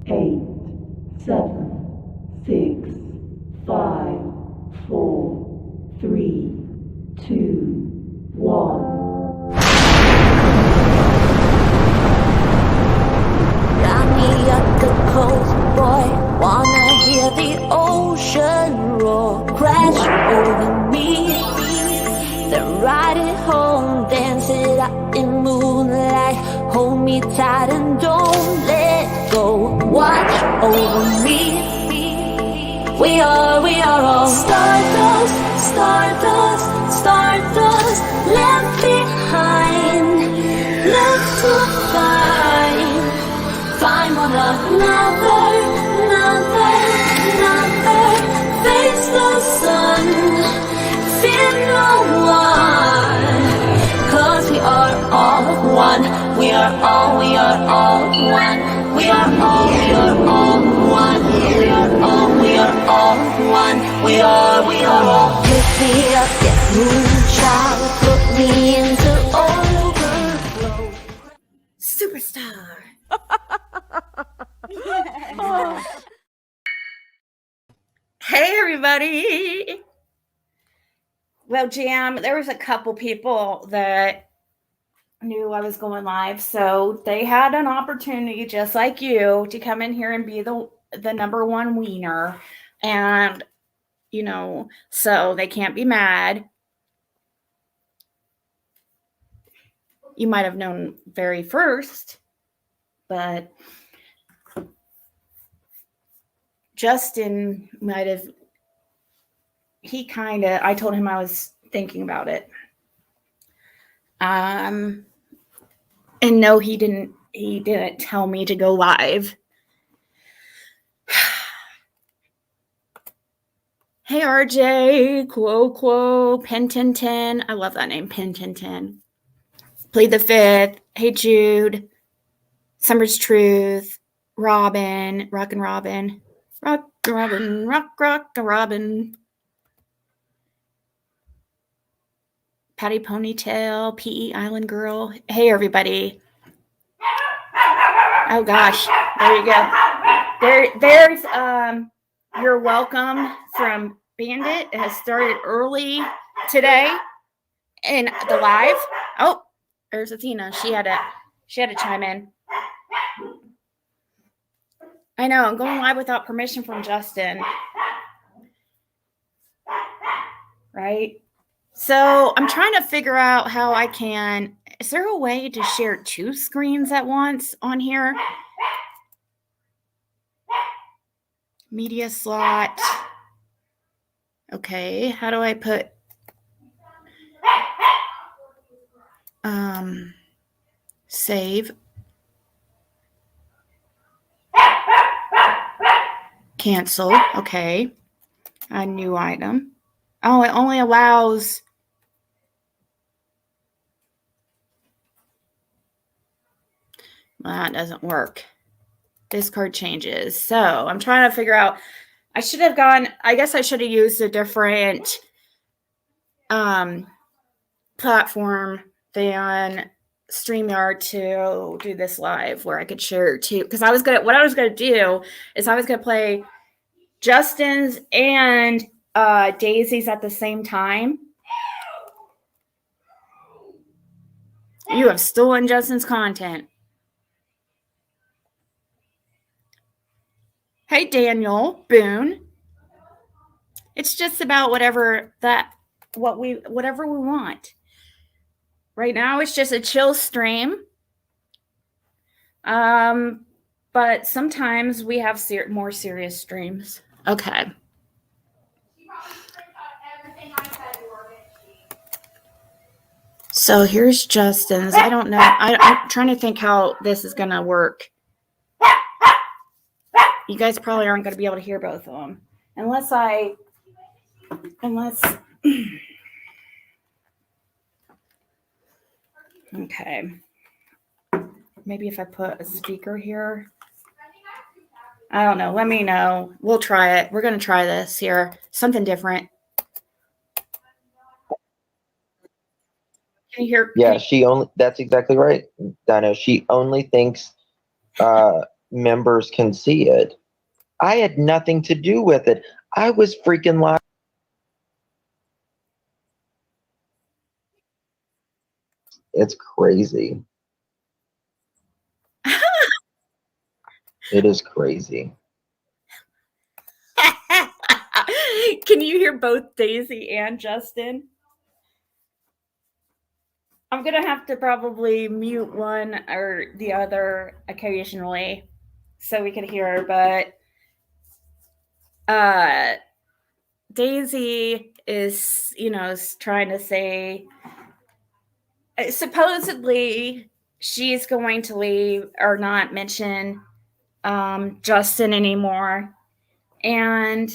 8, 7, 6, 5, 4, 3, 2, 1. Got me up the coast, boy. Wanna hear the ocean roar crash over me. Then ride it home, dance it up in moonlight. Hold me tight and don't let go. Watch over me. We are all stardust, stardust, stardust. Left behind, left to find one another, face the sun, fear no one, 'cause we are all one, we are all one, we are all one, we are all one, we are all. Lift me up, get moonchild, put me into overflow. Superstar. Hey everybody! Well, Jam, there was a couple people that knew I was going live, so they had an opportunity, just like you, to come in here and be the number one wiener, and so they can't be mad. You might have known very first, but Justin might have. I told him I was thinking about it. And no, he didn't tell me to go live. Hey RJ, Quo, Pentintin. I love that name, Pentintin. Plead the Fifth. Hey Jude. Summer's Truth. Robin. Rock and Robin. Rock and Robin. Patty Ponytail. PE Island Girl. Hey everybody. Oh gosh. There you go. There's You're Welcome from Bandit. It has started early today in the live. Oh, there's Athena. She had to chime in. I know, I'm going live without permission from Justin. Right? So I'm trying to figure out how I can. Is there a way to share two screens at once on here? Media slot. Okay, how do I put save? Cancel. Okay. A new item. Oh, it only allows. Well, that doesn't work. Discard changes. So I'm trying to figure out. I should have used a different platform than StreamYard to do this live, where I could share too. Because what I was gonna do is I was gonna play Justin's and Daisy's at the same time. You have stolen Justin's content. Hey Daniel Boone. It's just about whatever we want. Right now it's just a chill stream. But sometimes we have more serious streams. Okay. So here's Justin's. I don't know. I'm trying to think how this is going to work. You guys probably aren't going to be able to hear both of them. Unless okay. Maybe if I put a speaker here. I don't know. Let me know. We'll try it. We're going to try this here. Something different. Can you hear? Yeah, that's exactly right, Dino. She only thinks members can see it. I had nothing to do with it. I was freaking live. It's crazy. It is crazy. Can you hear both Daisy and Justin? I'm gonna have to probably mute one or the other occasionally so we can hear, but Daisy is, is trying to say supposedly she's going to leave or not mention Justin anymore. And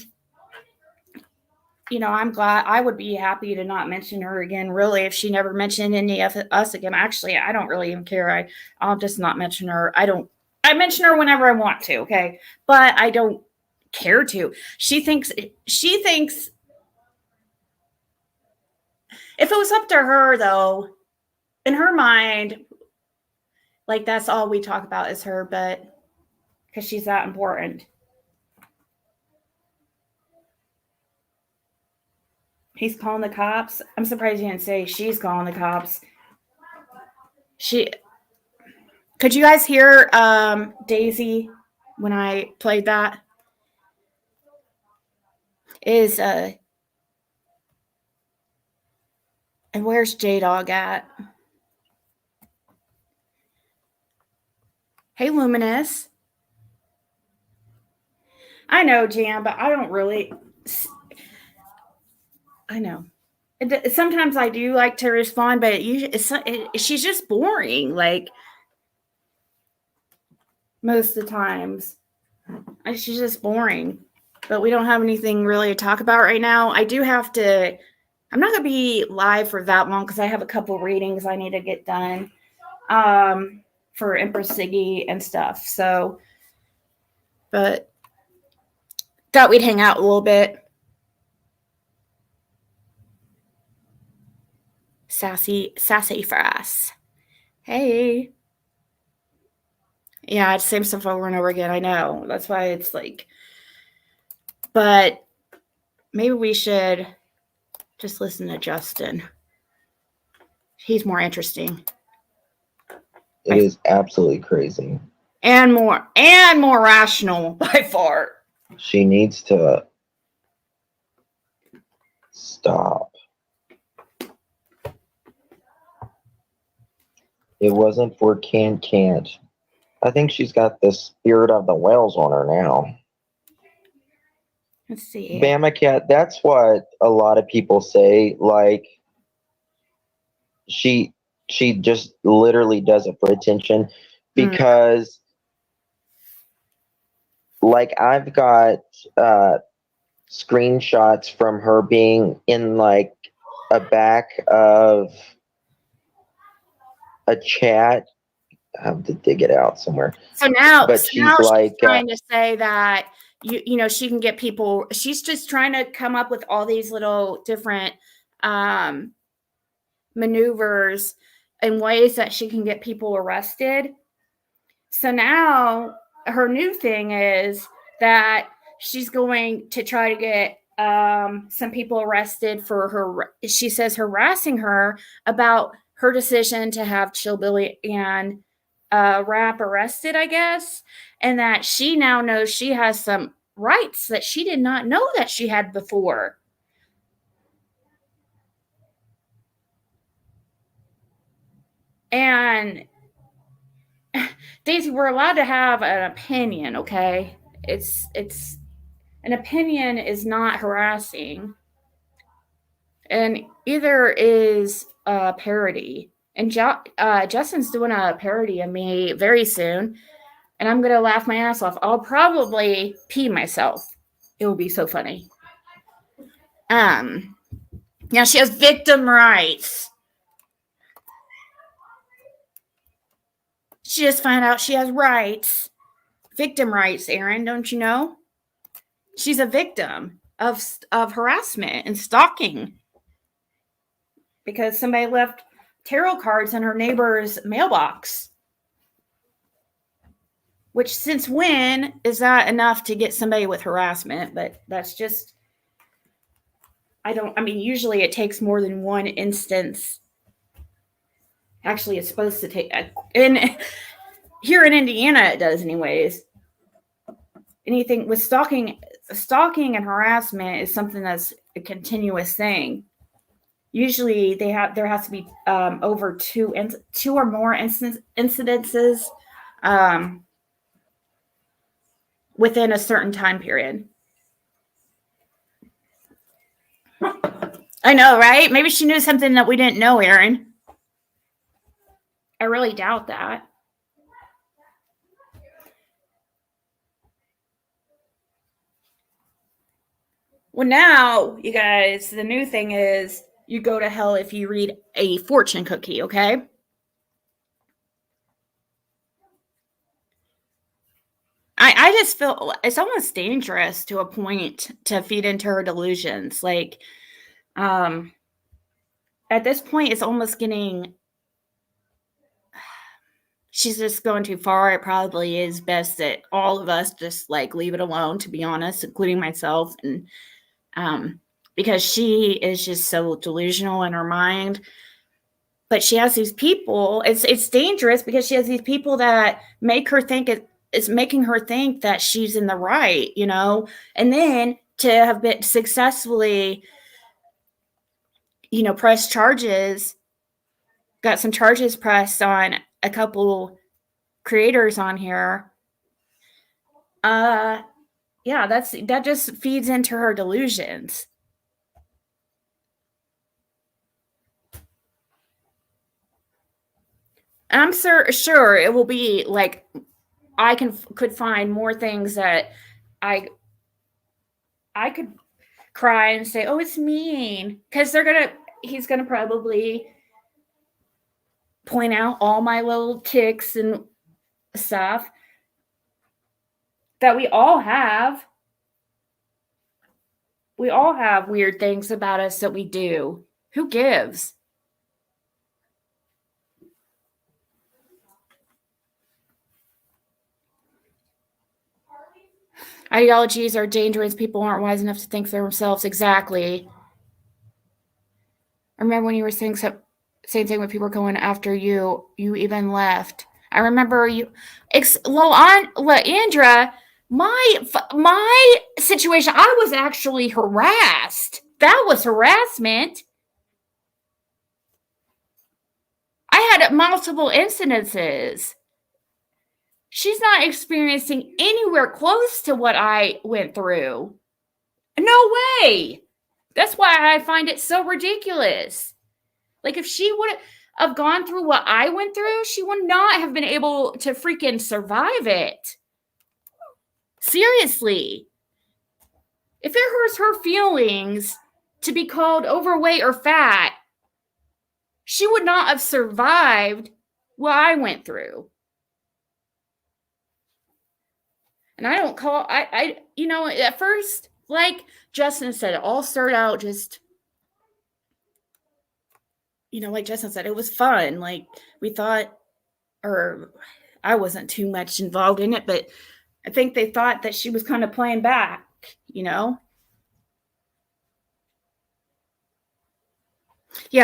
I'm glad. I would be happy to not mention her again, really, if she never mentioned any of us again. Actually, I don't really even care. I'll just not mention her. I mention her whenever I want to, okay? But I don't care to. She thinks if it was up to her, though, in her mind, like that's all we talk about is her, but because she's that important. He's calling the cops. I'm surprised he didn't say she's calling the cops. Could you guys hear Daisy when I played that? And where's J-Dog at? Hey, Luminous. I know, Jam, but I don't really. I know. Sometimes I do like to respond, but she's just boring, like most of the times. She's just boring. But we don't have anything really to talk about right now. I do have to. I'm not going to be live for that long because I have a couple readings I need to get done for Empress Siggy and stuff. So, but thought we'd hang out a little bit. Sassy for us. Hey. Yeah, it's the same stuff over and over again. I know. That's why it's like, but maybe we should just listen to Justin. He's more interesting. It is absolutely crazy. And more rational by far. She needs to stop. It wasn't for can't. I think she's got the spirit of the whales on her now. Let's see. Bama Cat, that's what a lot of people say. Like, she just literally does it for attention because, like, I've got screenshots from her being in, like, a back of a chat. I have to dig it out somewhere. So now, but she's like trying to say that she can get people. She's just trying to come up with all these little different maneuvers and ways that she can get people arrested. So now her new thing is that she's going to try to get some people arrested for her. She says harassing her about her decision to have Chillbilly and Rap arrested, I guess, and that she now knows she has some rights that she did not know that she had before. And Daisy, we're allowed to have an opinion, okay? It's an opinion is not harassing, and either is a parody. And Justin's doing a parody of me very soon, and I'm gonna laugh my ass off. I'll probably pee myself. It will be so funny. Now she has victim rights. She just found out she has rights. Victim rights, Aaron, don't you know? She's a victim of harassment and stalking because somebody left tarot cards in her neighbor's mailbox. Which, since when is that enough to get somebody with harassment? But that's just, usually it takes more than one instance. Actually, it's supposed to take, here in Indiana, it does anyways. Anything with stalking and harassment is something that's a continuous thing. Usually there has to be over two or more incidences within a certain time period. I know, right? Maybe she knew something that we didn't know, Erin. I really doubt that. Well, now, you guys, the new thing is you go to hell if you read a fortune cookie, okay? I just feel it's almost dangerous to a point to feed into her delusions. Like, at this point, it's almost getting, she's just going too far. It probably is best that all of us just like leave it alone, to be honest, including myself. And because she is just so delusional in her mind. But she has these people. It's dangerous because she has these people that make her think it's making her think that she's in the right, you know. And then to have been successfully, pressed charges, got some charges pressed on a couple creators on here. Yeah, that just feeds into her delusions. I'm sure it will be like I could find more things that I could cry and say, "Oh, it's mean," because he's gonna probably point out all my little ticks and stuff that we all have. We all have weird things about us that we do. Who gives? Ideologies are dangerous. People aren't wise enough to think for themselves. Exactly. I remember when you were saying same thing when people were going after you. You even left. I remember you. Andra, my situation. I was actually harassed. That was harassment. I had multiple incidences. She's not experiencing anywhere close to what I went through. No way. That's why I find it so ridiculous. Like, if she would have gone through what I went through, she would not have been able to freaking survive it. Seriously. If it hurts her feelings to be called overweight or fat, she would not have survived what I went through. And I don't call, at first, like Justin said, it all started out just, like Justin said, it was fun. Like, we thought, or I wasn't too much involved in it, but I think they thought that she was kind of playing back, Yeah,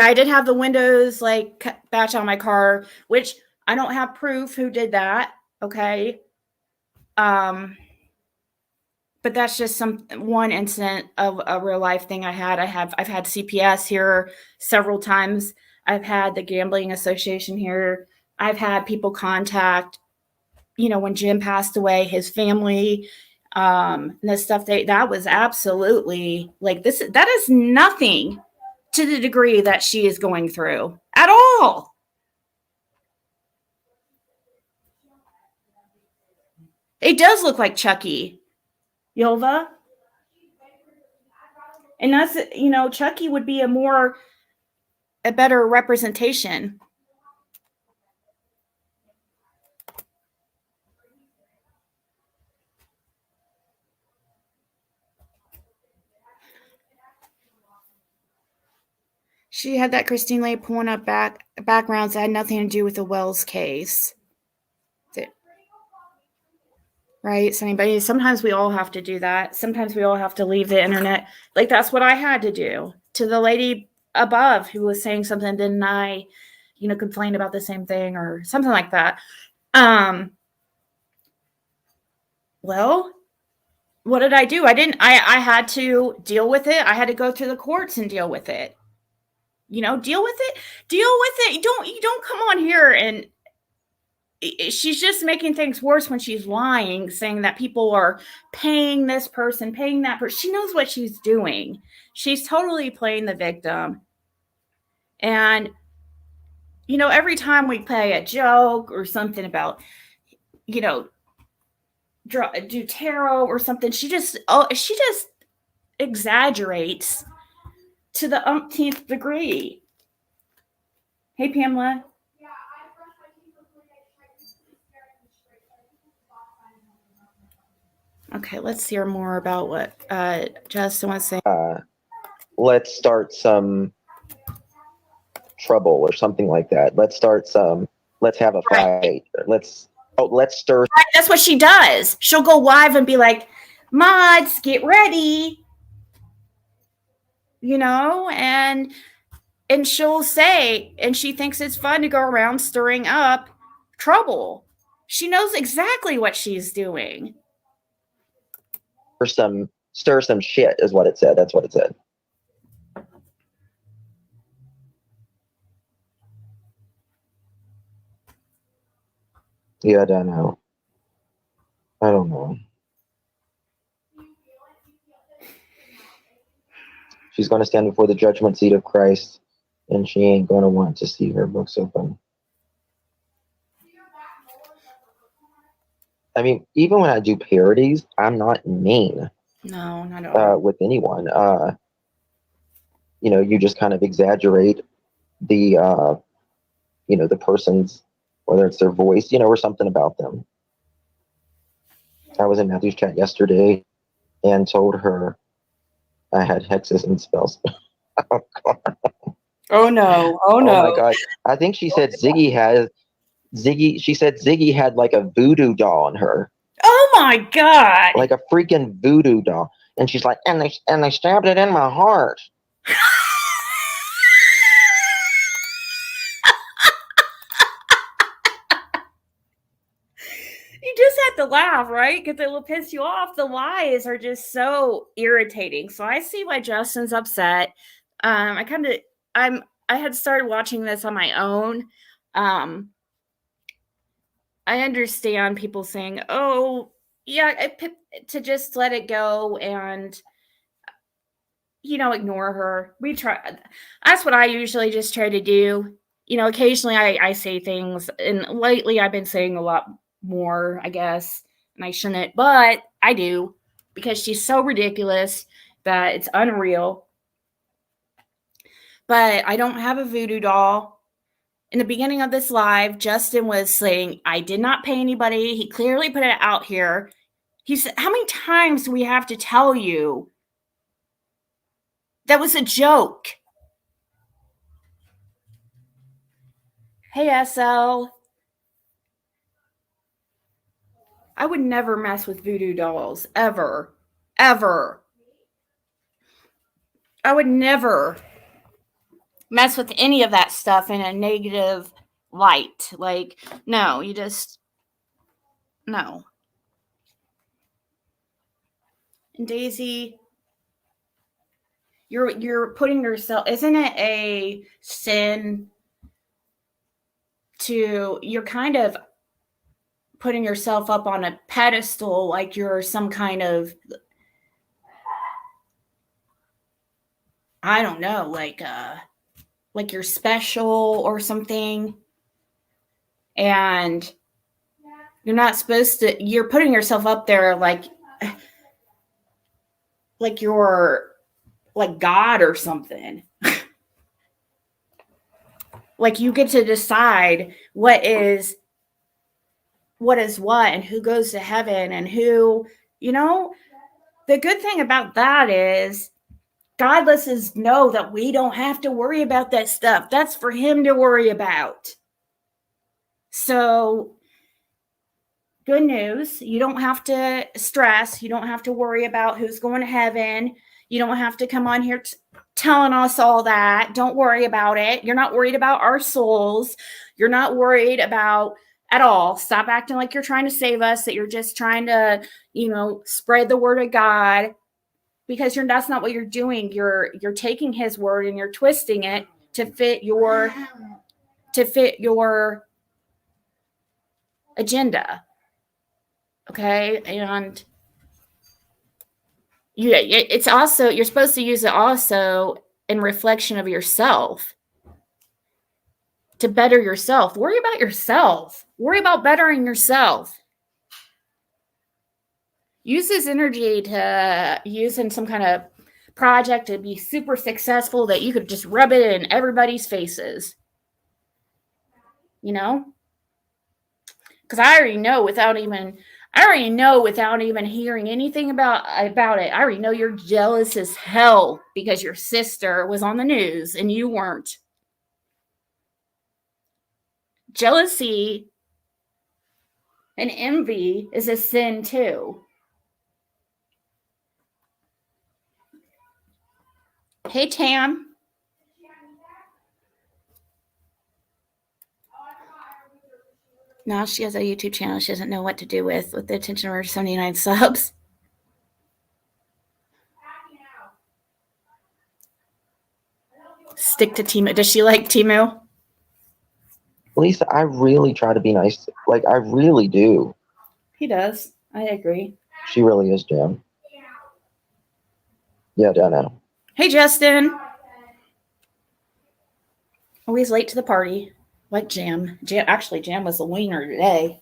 I did have the windows like batch on my car, which I don't have proof who did that. Okay. But that's just one incident of a real life thing I had. I've had CPS here several times. I've had the gambling association here. I've had people contact, when Jim passed away, his family, and the stuff that was absolutely like this. That is nothing to the degree that she is going through at all. It does look like Chucky. Yova. And that's, Chucky would be a better representation. She had that Christine Lay pulling up backgrounds that had nothing to do with the Wells case. right? Sometimes we all have to do that. Sometimes we all have to leave the internet. Like, that's what I had to do to the lady above who was saying something. Didn't I, complain about the same thing or something like that? Well, what did I do? I had to deal with it. I had to go through the courts and deal with it. Deal with it. You don't come on here and she's just making things worse when she's lying, saying that people are paying this person, paying that person. She knows what she's doing. She's totally playing the victim. And, every time we play a joke or something about, do tarot or something, she just exaggerates to the umpteenth degree. Hey, Pamela. Okay, let's hear more about what Justin was saying. Let's start some trouble or something like that. Let's have a fight. Let's stir. Right, that's what she does. She'll go live and be like, mods, get ready. And she'll say, and she thinks it's fun to go around stirring up trouble. She knows exactly what she's doing. Stir some shit is what it said. That's what it said. Yeah, I don't know. She's going to stand before the judgment seat of Christ, and she ain't going to want to see her books open. I mean, even when I do parodies, I'm not mean. No, not at all. With anyone. You just kind of exaggerate the, the person's, whether it's their voice, or something about them. I was in Matthew's chat yesterday and told her I had hexes and spells. Oh, God. Oh, no. Oh, my God. I think she said Ziggy had like a voodoo doll on her. Oh, my God. Like a freaking voodoo doll. And she's like, and they stabbed it in my heart. You just have to laugh, right? Because it will piss you off. The lies are just so irritating. So I see why Justin's upset. I had started watching this on my own. I understand people saying, "Oh, yeah," to just let it go and ignore her. We try. That's what I usually just try to do. Occasionally I say things, and lately I've been saying a lot more, I guess, and I shouldn't, but I do, because she's so ridiculous that it's unreal. But I don't have a voodoo doll. In the beginning of this live, Justin was saying, I did not pay anybody. He clearly put it out here. He said, how many times do we have to tell you that was a joke? Hey, SL. I would never mess with voodoo dolls, ever, ever. I would never mess with any of that stuff in a negative light. Like, no, no. And Daisy, you're putting yourself, isn't it a sin you're kind of putting yourself up on a pedestal, like you're some kind of, I don't know, like you're special or something, and you're not supposed to. You're putting yourself up there like you're like God or something. Like you get to decide what is what and who goes to heaven and who, the good thing about that is God lets us know that we don't have to worry about that stuff. That's for him to worry about. So good news. You don't have to stress. You don't have to worry about who's going to heaven. You don't have to come on here telling us all that. Don't worry about it. You're not worried about our souls. You're not worried about at all. Stop acting like you're trying to save us, that you're just trying to, spread the word of God, because that's not what you're doing. You're taking his word and you're twisting it to fit your agenda. Okay? And it's also, you're supposed to use it also in reflection of yourself, to better yourself. Worry about yourself. Worry about bettering yourself. Use this energy to use in some kind of project to be super successful, that you could just rub it in everybody's faces. Because I already know without even hearing anything about it. I already know you're jealous as hell because your sister was on the news and you weren't. Jealousy and envy is a sin too. Hey, Tam. Now she has a YouTube channel she doesn't know what to do with the attention of her 79 subs. Stick to Timu. Does she like Timu? Lisa, I really try to be nice. Like, I really do. He does. I agree. She really is, Jam. Yeah, I know. Hey, Justin. Always late to the party. Like Jam. Jam was the wiener today.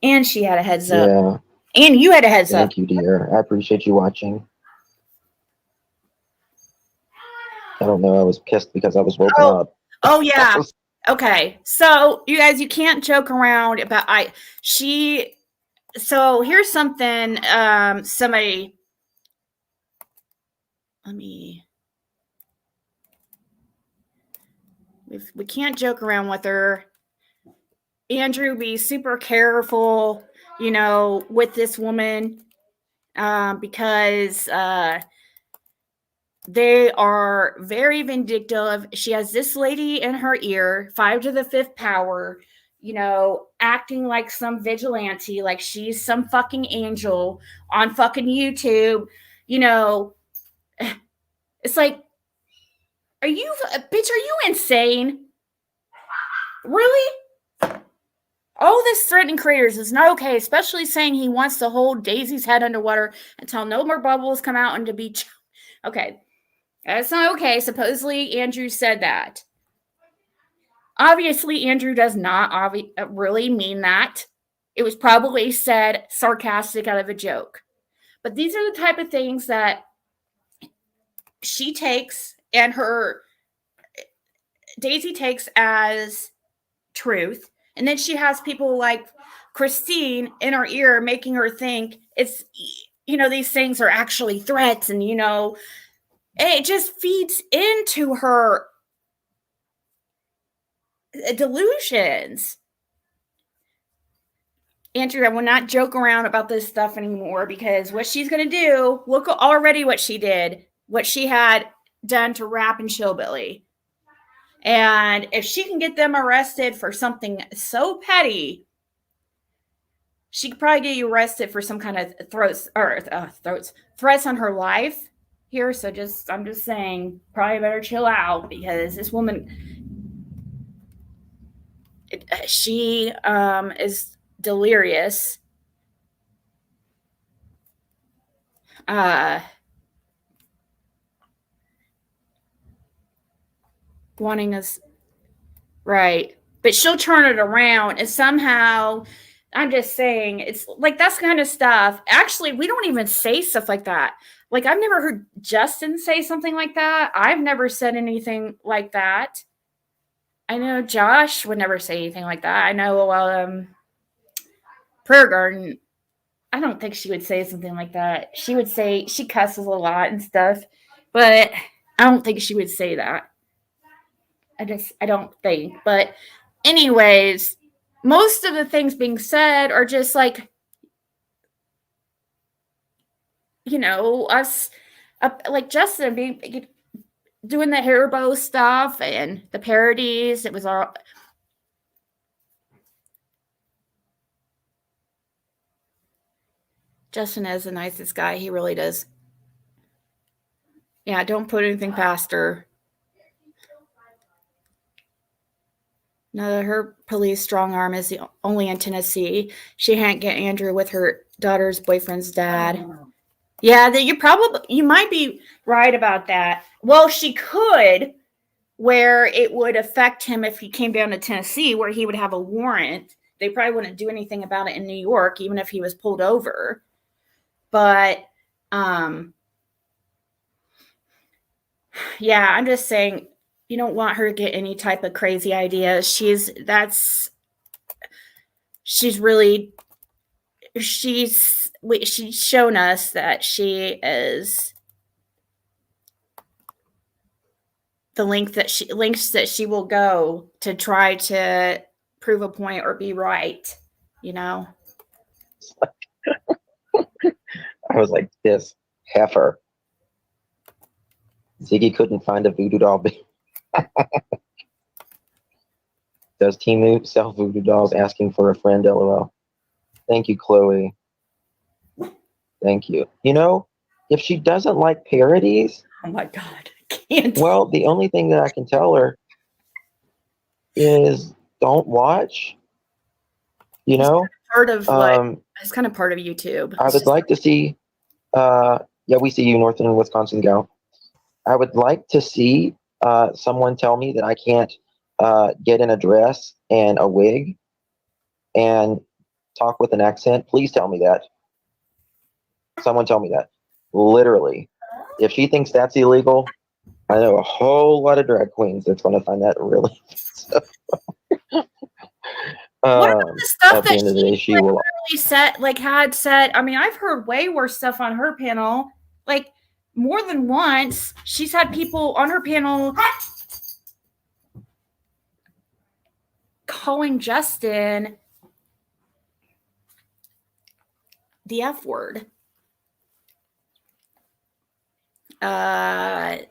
And she had a heads up. Yeah. And you had a heads up. Thank you, dear. I appreciate you watching. I don't know. I was pissed because I was woken up. Oh, yeah. Okay. So, you guys, you can't joke around about so here's something somebody, we can't joke around with her. Andrew, be super careful, with this woman, because they are very vindictive. She has this lady in her ear, 5 to the 5th power, acting like some vigilante, like she's some fucking angel on fucking YouTube. It's like, are you insane? Really? All this threatening creators is not okay, especially saying he wants to hold Daisy's head underwater until no more bubbles come out and to be. Okay. That's not okay. Supposedly, Andrew said that. Obviously, Andrew does not really mean that. It was probably said sarcastic out of a joke. But these are the type of things that she takes and Daisy takes as truth. And then she has people like Christine in her ear making her think it's, these things are actually threats. And, it just feeds into her delusions. Andrew, I will not joke around about this stuff anymore, because what she's going to do, look already what she did, what she had done to Rap and Shillbilly. And if she can get them arrested for something so petty, she could probably get you arrested for some kind of threats on her life here. So I'm just saying, probably better chill out, because this woman, she is delirious. Wanting us right, but she'll turn it around, and somehow, I'm just saying, it's like that's kind of stuff. Actually, we don't even say stuff like that. Like, I've never heard Justin say something like that. I've never said anything like that. I know Josh would never say anything like that. I know Prayer Garden, I don't think she would say something like that. She would say, she cusses a lot and stuff, but I don't think she would say that. I don't think. But anyways, most of the things being said are just like, you know, us, like Justin being doing the Haribo stuff and the parodies. It was all. Justin is the nicest guy. He really does. Yeah, don't put anything past her. No, her police strong arm is the only in Tennessee. She can't get Andrew with her daughter's boyfriend's dad. Yeah, that you might be right about that. Well, she could, where it would affect him if he came down to Tennessee, where he would have a warrant. They probably wouldn't do anything about it in New York, even if he was pulled over. But yeah, I'm just saying, you don't want her to get any type of crazy ideas. She's shown us that she is the lengths that she will go to try to prove a point or be right, you know. I was like, this heifer. Ziggy couldn't find a voodoo doll. Does Timu sell voodoo dolls? Asking for a friend, LOL. Thank you, Chloe. Thank you. You know, if she doesn't like parodies, oh my God, I can't. Well, the only thing that I can tell her is don't watch. You know, part of what it's kind of part of YouTube. I would like to see. Yeah, we see you, Northern Wisconsin gal. I would like to see someone tell me that I can't get in a dress and a wig and talk with an accent. Please tell me that. Someone tell me that. Literally. If she thinks that's illegal, I know a whole lot of drag queens that's going to find that really. What about the stuff that she will had said? I mean, I've heard way worse stuff on her panel. Like more than once, she's had people on her panel calling Justin the F word. Let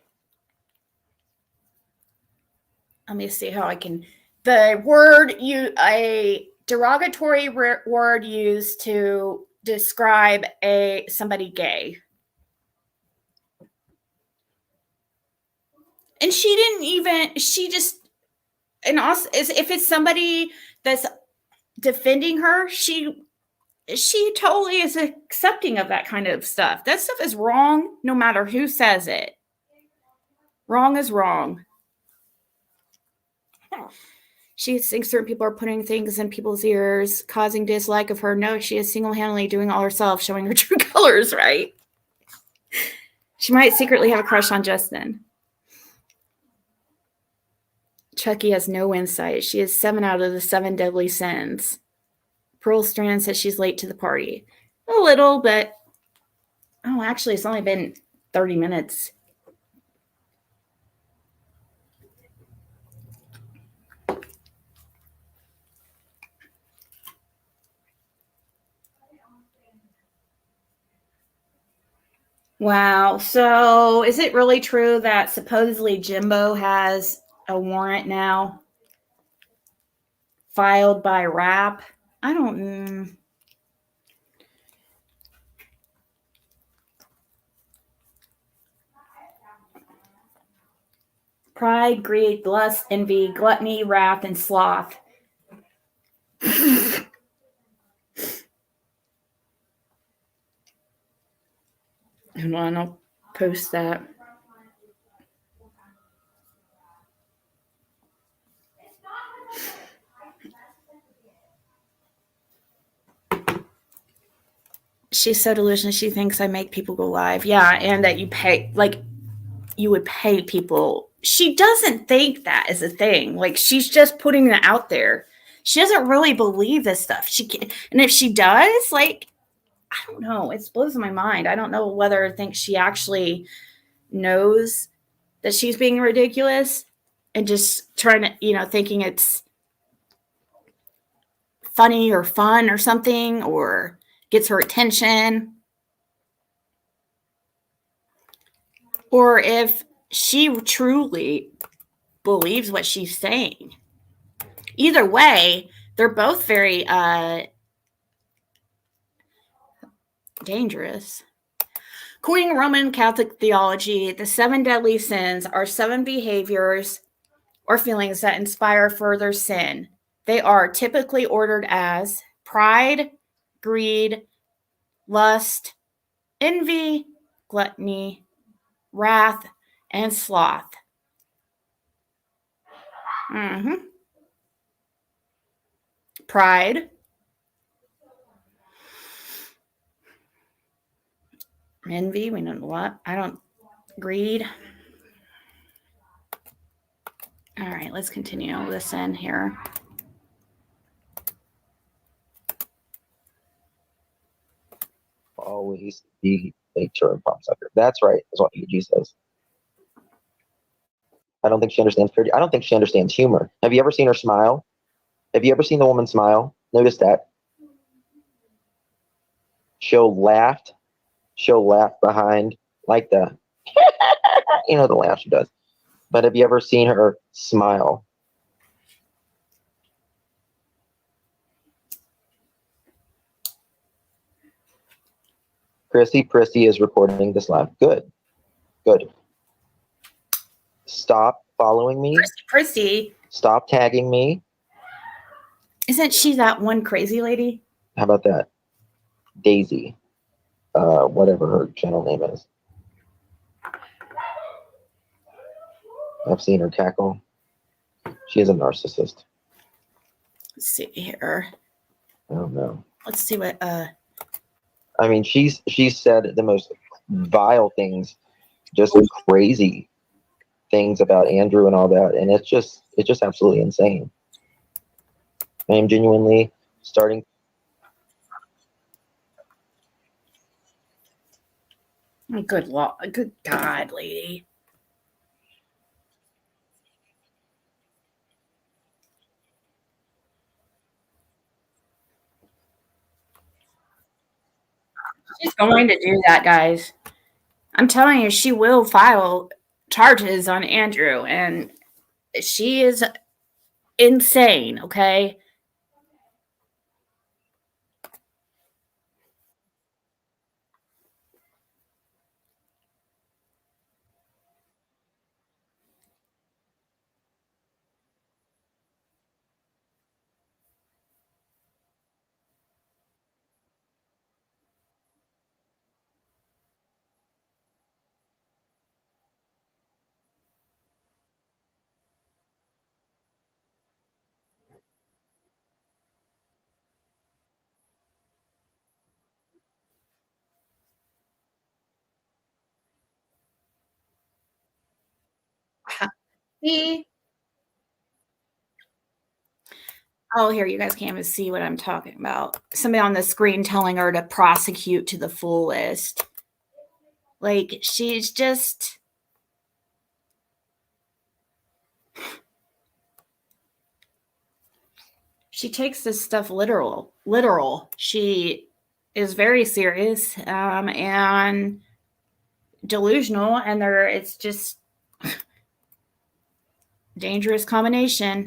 me see how I can. The word a derogatory word used to describe somebody gay. And and also if it's somebody that's defending her, she totally is accepting of that kind of stuff. That stuff is wrong no matter who says it. Wrong is wrong. She thinks certain people are putting things in people's ears, causing dislike of her. No, she is single-handedly doing all herself, showing her true colors, right? She might secretly have a crush on Justin. Chucky has no insight. She is 7 out of the 7 deadly sins. Pearl Strand says she's late to the party. A little, but actually, it's only been 30 minutes. Wow. So is it really true that supposedly Jimbo has a warrant now filed by Rap? I don't. Pride, greed, lust, envy, gluttony, wrath, and sloth. And I'll post that. She's so delusional. She thinks I make people go live. Yeah, and that you would pay people. She doesn't think that is a thing. Like, she's just putting that out there. She doesn't really believe this stuff. And if she does, like, I don't know. It blows my mind. I don't know whether I think she actually knows that she's being ridiculous and just trying to, thinking it's funny or fun or something, or gets her attention, or if she truly believes what she's saying. Either way, they're both very dangerous. According to Roman Catholic theology, the 7 deadly sins are 7 behaviors or feelings that inspire further sin. They are typically ordered as pride, greed, lust, envy, gluttony, wrath, and sloth. Pride, envy, we don't know what. Greed. All right, let's continue. Listen here. Always be nature and pop sucker. That's right, is what EG says. I don't think she understands purity. I don't think she understands humor. Have you ever seen her smile? Have you ever seen the woman smile? Notice that. She'll laugh behind like the, the laugh she does. But have you ever seen her smile? Prissy is recording this live. Good. Stop following me. Prissy. Stop tagging me. Isn't she that one crazy lady? How about that? Daisy. Whatever her channel name is. I've seen her cackle. She is a narcissist. Let's see here. I don't know. Let's see what I mean, she's said the most vile things, just crazy things about Andrew and all that, and it's just absolutely insane. I am genuinely starting. Good God, lady. She's going to do that, guys. I'm telling you, she will file charges on Andrew, and she is insane, okay? See? Oh, here, you guys can't even see what I'm talking about. Somebody on the screen telling her to prosecute to the fullest. Like, she's just... She takes this stuff literal. She is very serious and delusional, and it's just dangerous combination.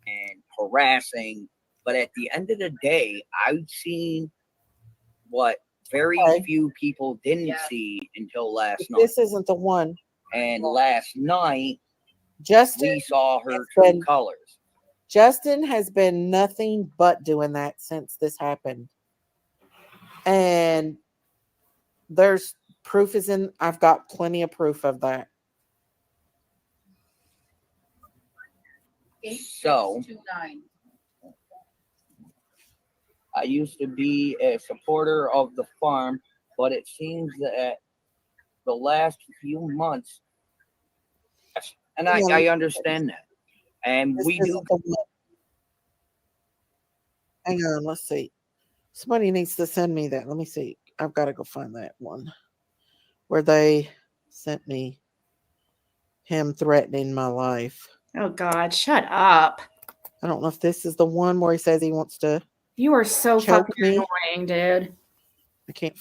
And harassing, but at the end of the day, I've seen what very few people didn't see until last night. This isn't the one. And last night, Justin, we saw her true colors. Justin has been nothing but doing that since this happened. And there's proof I've got plenty of proof of that. So, I used to be a supporter of the farm, but it seems that the last few months, and I understand that. And we do. Hang on, let's see. Somebody needs to send me that. Let me see. I've got to go find that one where they sent me him threatening my life. Oh, God, shut up. I don't know if this is the one where he says he wants to You are so Choke fucking me. annoying, dude. I can't.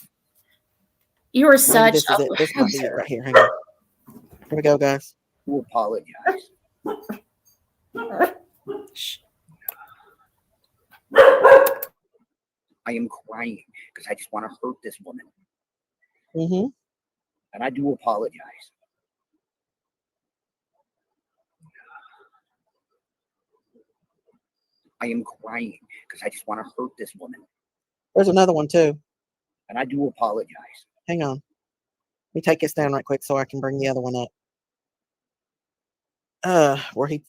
You are Maybe such this is a it. This might be it loser. right here. Hang on. Here we go, guys. To apologize. Shh. I am crying because I just want to hurt this woman. Mm-hmm. And I do apologize. I am crying because I just want to hurt this woman. There's another one too. And I do apologize. Hang on. Let me take this down right quick so I can bring the other one up. Where he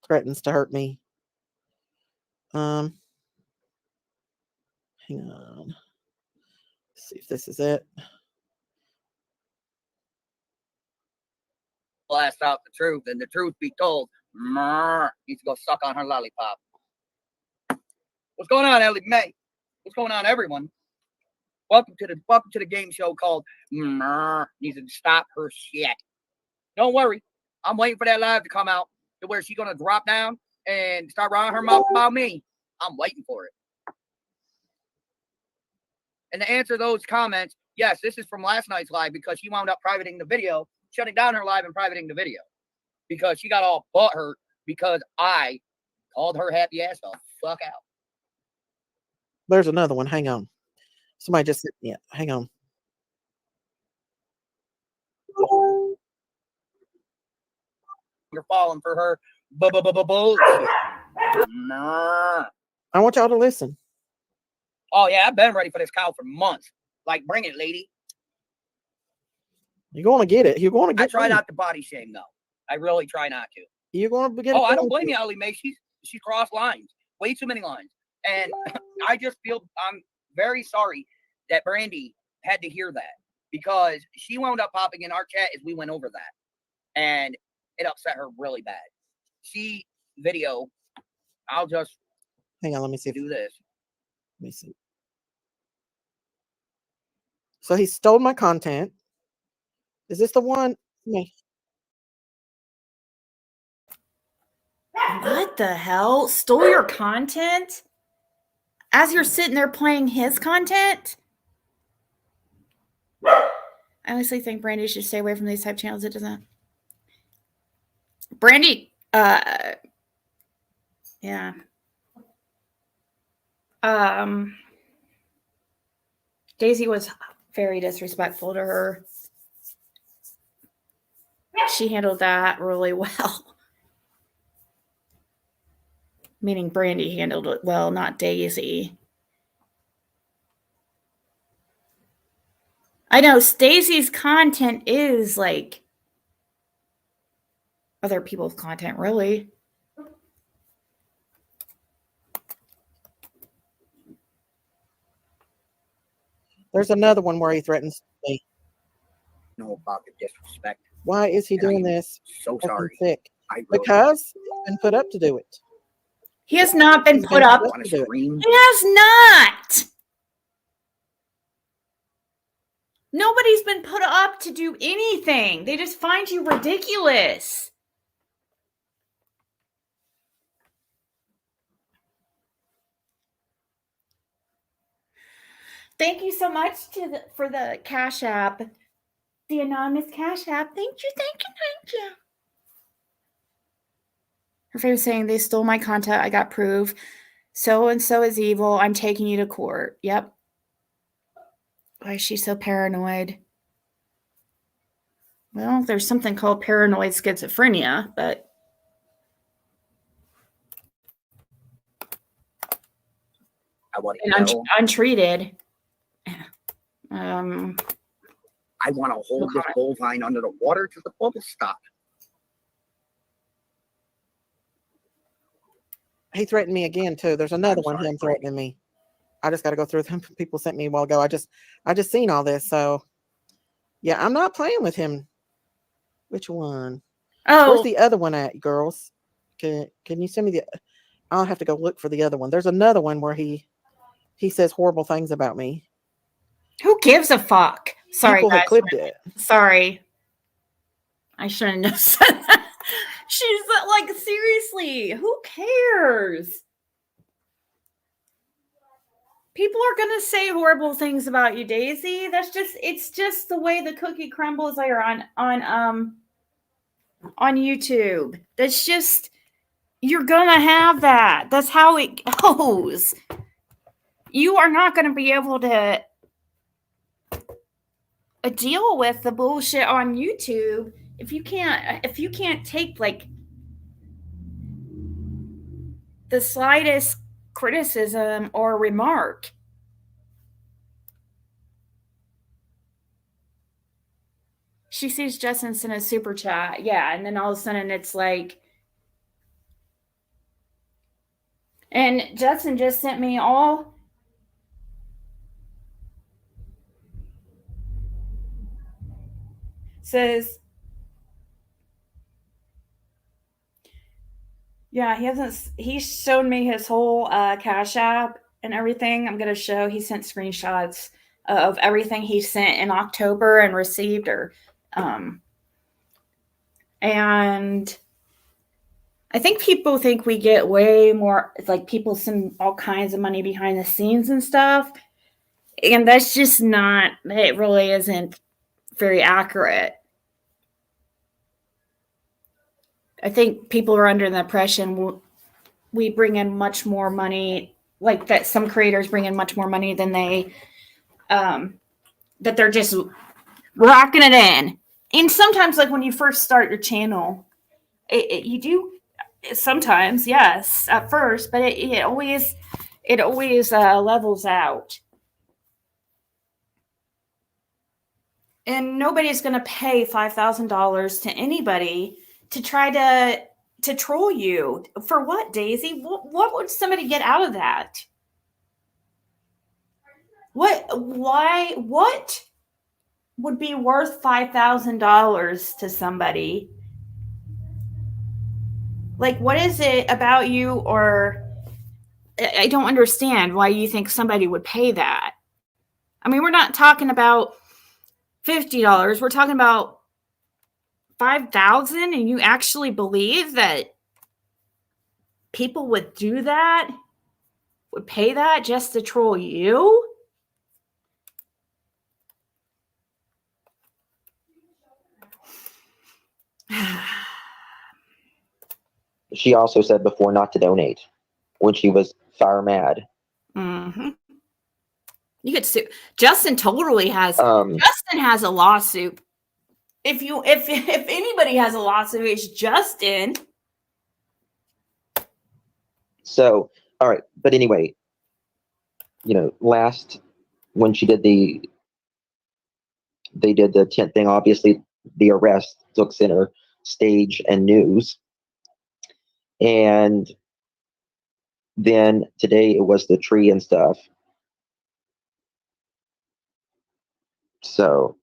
threatens to hurt me. Hang on. Let's see if this is it. Blast out the truth, and the truth be told, needs to go suck on her lollipop. What's going on, Ellie Mae? What's going on, everyone? Welcome to the game show called needs to stop her shit. Don't worry, I'm waiting for that live to come out to where she's gonna drop down and start running her mouth about me. I'm waiting for it. And to answer those comments, yes, this is from last night's live because she wound up privating the video, shutting down her live and privating the video because she got all butthurt because I called her happy ass the fuck out. There's another one. Hang on. Somebody just said, yeah, hang on. You're falling for her bullshit. Nah. I want y'all to listen. Oh yeah, I've been ready for this cow for months. Like, bring it, lady. You're going to get it. You're going to get I try it. not to body shame though. I really try not to. You're going to get it. Oh, I don't blame you, Ellie Mae. She's crossed lines. Way too many lines. And I just feel I'm very sorry that Brandy had to hear that because she wound up popping in our chat as we went over that. And it upset her really bad. I'll just hang on, let me see. Do this. Let me see. So he stole my content. Is this the one? Me. What the hell? Stole your content? As you're sitting there playing his content? I honestly think Brandy should stay away from these type channels. It doesn't. Brandy, yeah. Daisy was very disrespectful to her. She handled that really well. Meaning Brandy handled it well, not Daisy. I know Stacy's content is like other people's content, really. There's another one where he threatens me. Know about the disrespect. Why is he doing this? So sorry. Sick. Really because he's been put up to do it. He has not been put up. To do it. He has not. Nobody's been put up to do anything. They just find you ridiculous. Thank you so much for the Cash App. The anonymous Cash App. Thank you, thank you, thank you. Her friend was saying, they stole my content. I got proof. So-and-so is evil. I'm taking you to court. Yep. Why is she so paranoid? Well, there's something called paranoid schizophrenia, but I want to know. Untreated. I want to hold this bovine under the water till the bubbles stop. He threatened me again too. There's another one him threatening me. I just got to go through them. People sent me a while ago. I just seen all this. So yeah, I'm not playing with him. Which one? Oh, where's the other one at, girls? Can you send me the? I'll have to go look for the other one. There's another one where he says horrible things about me. Who gives a fuck? Sorry, people guys. have clipped it. Sorry, I shouldn't have said that. She's like, seriously, who cares? People are going to say horrible things about you, Daisy. It's just the way the cookie crumbles there on YouTube. That's just, you're going to have that. That's how it goes. You are not going to be able to deal with the bullshit on YouTube if you can't take like the slightest criticism or remark. She sees Justin send a super chat. Yeah. And then all of a sudden it's like, and Justin just sent me all says, yeah, he's shown me his whole Cash App and everything. I'm going to show, he sent screenshots of everything he sent in October and received, and I think people think we get way more, like people send all kinds of money behind the scenes and stuff. And that's just not, it really isn't very accurate. I think people are under the impression we bring in much more money, like that some creators bring in much more money than they, that they're just rocking it in. And sometimes, like when you first start your channel, you do sometimes, yes, at first, but it always levels out. And nobody's going to pay $5,000 to anybody to try to troll you. For what, Daisy? What would somebody get out of that? What would be worth $5,000 to somebody? Like, what is it about you, or I don't understand why you think somebody would pay that. I mean, we're not talking about $50. We're talking about $5,000, and you actually believe that people would do that, would pay that just to troll you? She also said before not to donate when she was fire mad. Mm-hmm. You could sue. Justin totally has. Justin has a lawsuit. If anybody has a lawsuit, it's Justin. So, all right, but anyway, last when she did they did the tent thing. Obviously, the arrest took center stage and news, and then today it was the tree and stuff. So,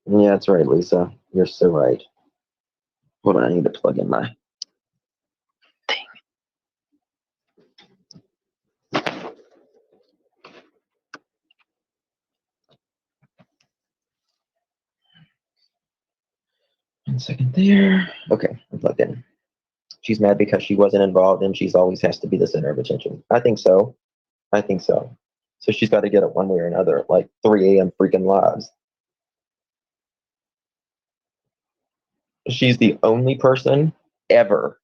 yeah, that's right, Lisa. You're so right. Hold on, I need to plug in my thing. One second there. Okay, I'm plugged in. She's mad because she wasn't involved and she's always has to be the center of attention. I think so. So she's got to get it one way or another, like 3 a.m. freaking lives. She's the only person ever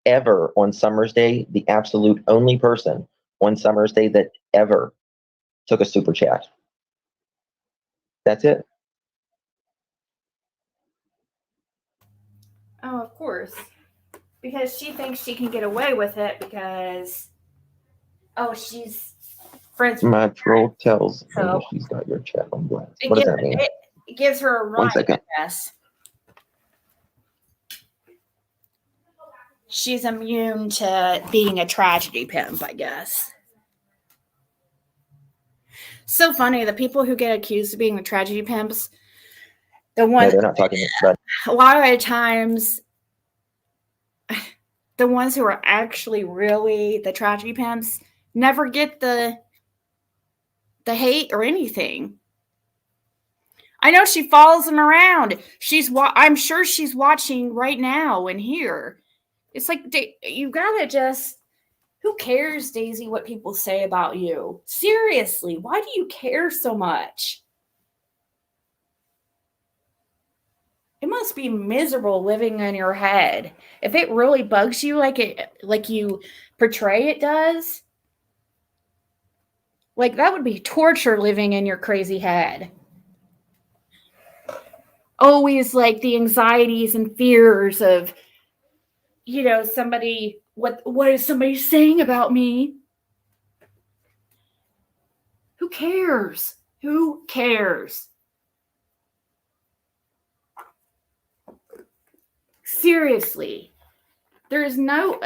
on Summer's Day, the absolute only person on Summer's Day that ever took a super chat. That's it. Oh, of course. Because she thinks she can get away with it because, she's friends with My troll tells so, me she's got your chat on blast. What does that mean? It gives her a right. 1 second. Yes. She's immune to being a tragedy pimp, I guess. So funny, the people who get accused of being the tragedy pimps, the ones, no, they're not talking about. A lot of times, the ones who are actually really the tragedy pimps never get the hate or anything. I know she follows them around. I'm sure she's watching right now and here. It's like, you gotta just, who cares, Daisy, what people say about you? Seriously, why do you care so much? It must be miserable living in your head. If it really bugs you like you portray it does, like that would be torture living in your crazy head. Always like the anxieties and fears of, somebody, what is somebody saying about me? Who cares? Who cares? Seriously. There is no,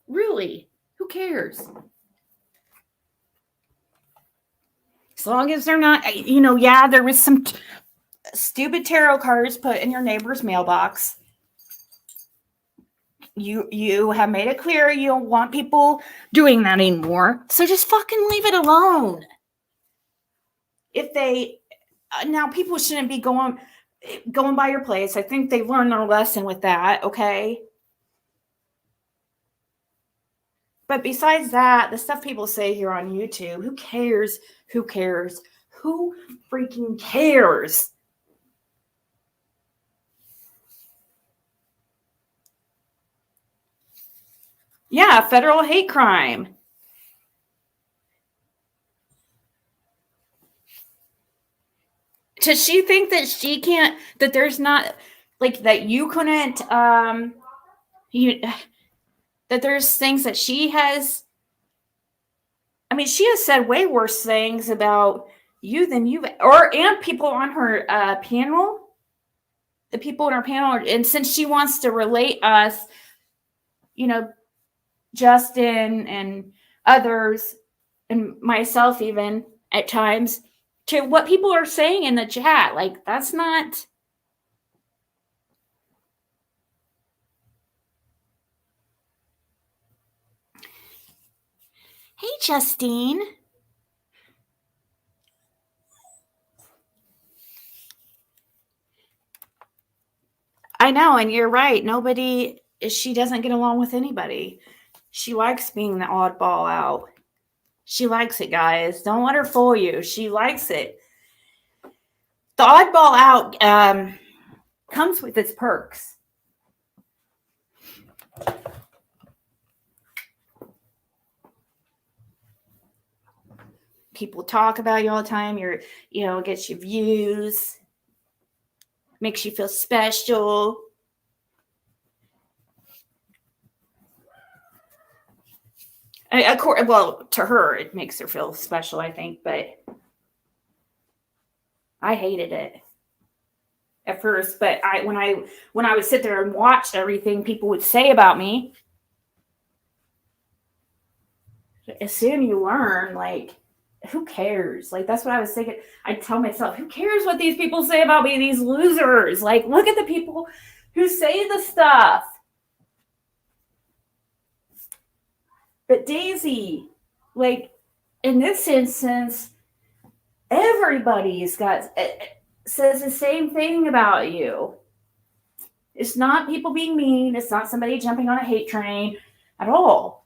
really, who cares? As long as they're not, yeah, there was some stupid tarot cards put in your neighbor's mailbox. You have made it clear you don't want people doing that anymore. So just fucking leave it alone. If they, now people shouldn't be going by your place. I think they've learned their lesson with that, okay? But besides that, the stuff people say here on YouTube, who cares? Who cares? Who freaking cares? Yeah, federal hate crime. Does she think that she can't, that there's not, like, that you couldn't, that there's things that she has, I mean, she has said way worse things about you than you've, and people on her panel, the people in her panel, and since she wants to relate us, Justin and others, and myself even at times, to what people are saying in the chat. Like, that's not. Hey, Justine. I know, and you're right. She doesn't get along with anybody. She likes being the oddball out. She likes it, guys. Don't let her fool you. She likes it. The oddball out comes with its perks. People talk about you all the time. It gets you views, makes you feel special. Well, to her, it makes her feel special, I think, but I hated it at first. But when I would sit there and watch everything people would say about me, as soon you learn, like, who cares? Like, that's what I was thinking. I tell myself, who cares what these people say about me? These losers. Like, look at the people who say the stuff. But Daisy, like, in this instance, everybody's says the same thing about you. It's not people being mean. It's not somebody jumping on a hate train at all.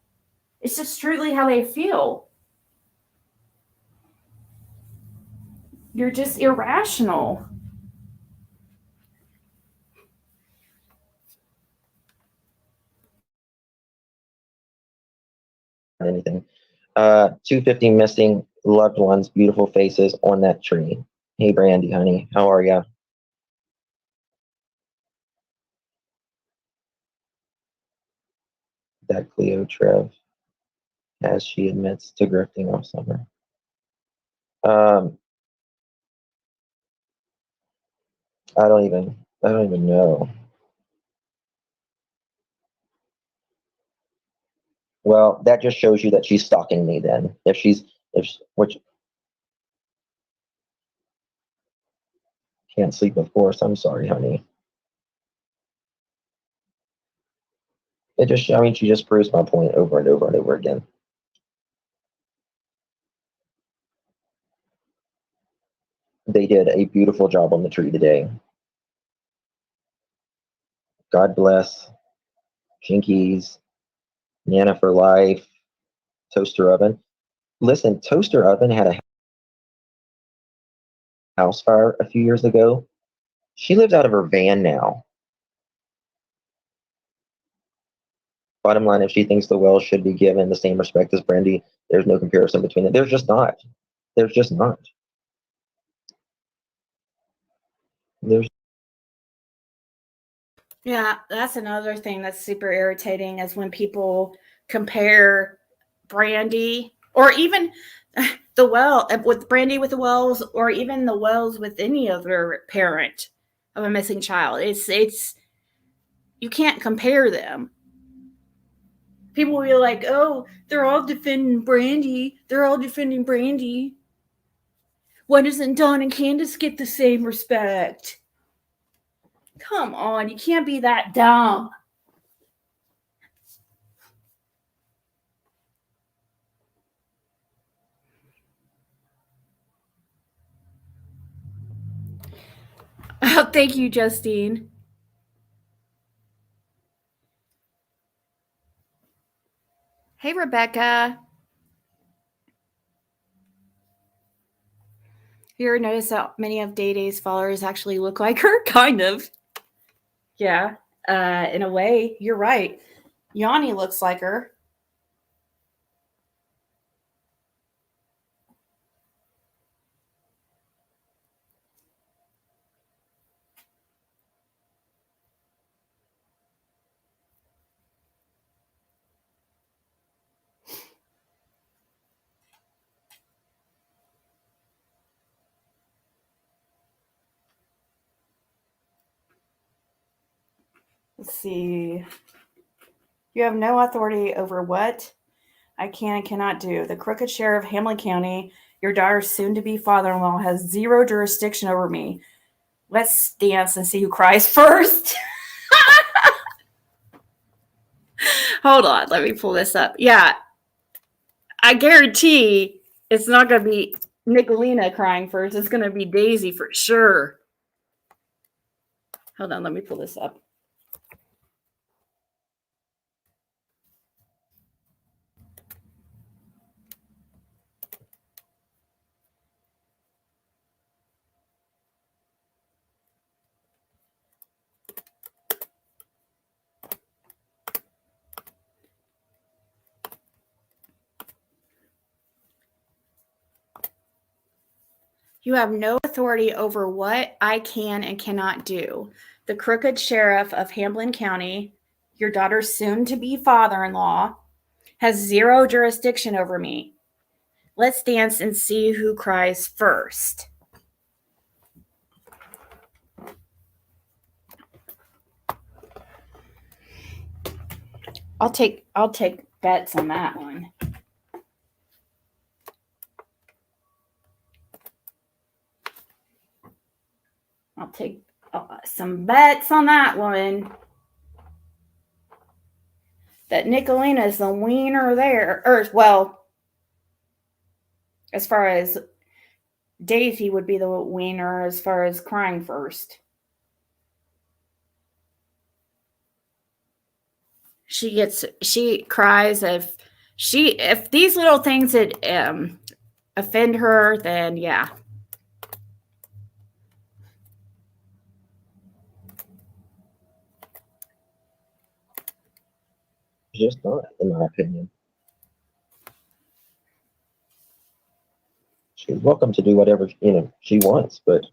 It's just truly how they feel. You're just irrational. Anything. 250 missing loved ones, beautiful faces on that tree. Hey, Brandy, honey, how are ya? That Cleo Trev, as she admits to grifting off Summer. I don't even know. Well, that just shows you that she's stalking me then. Which can't sleep, of course. I'm sorry, honey. She just proves my point over and over and over again. They did a beautiful job on the tree today. God bless Jinkies, Nana for Life, Toaster Oven. Listen, Toaster Oven had a house fire a few years ago. She lives out of her van now. Bottom line, if she thinks the Wells should be given the same respect as Brandy, there's no comparison between it. There's just not. There's just not. There's Yeah, that's another thing that's super irritating is when people compare Brandy or even the with Brandy with the Wells or even the Wells with any other parent of a missing child. It's you can't compare them. People will be like, "Oh, they're all defending Brandy. They're all defending Brandy. Why doesn't Dawn and Candace get the same respect?" Come on, you can't be that dumb. Oh, thank you, Justine. Hey, Rebecca. You ever notice that many of Day Day's followers actually look like her? Kind of. Yeah. In a way, you're right. Yanni looks like her. Let's see. You have no authority over what I can and cannot do. The crooked sheriff of Hamlin County, your daughter's soon-to-be father-in-law, has zero jurisdiction over me. Let's dance and see who cries first. Hold on, let me pull this up. Yeah, I guarantee it's not going to be Nicolina crying first. It's going to be Daisy for sure. Hold on, let me pull this up. You have no authority over what I can and cannot do. The crooked sheriff of Hamlin County, your daughter's soon-to-be father-in-law, has zero jurisdiction over me. Let's dance and see who cries first. I'll take bets on that one. I'll take some bets on that one. That Nicolina is the wiener there. Or, well, as far as Daisy would be the wiener as far as crying first. She cries if these little things that offend her, then yeah. just not, in my opinion. She's welcome to do whatever she wants, but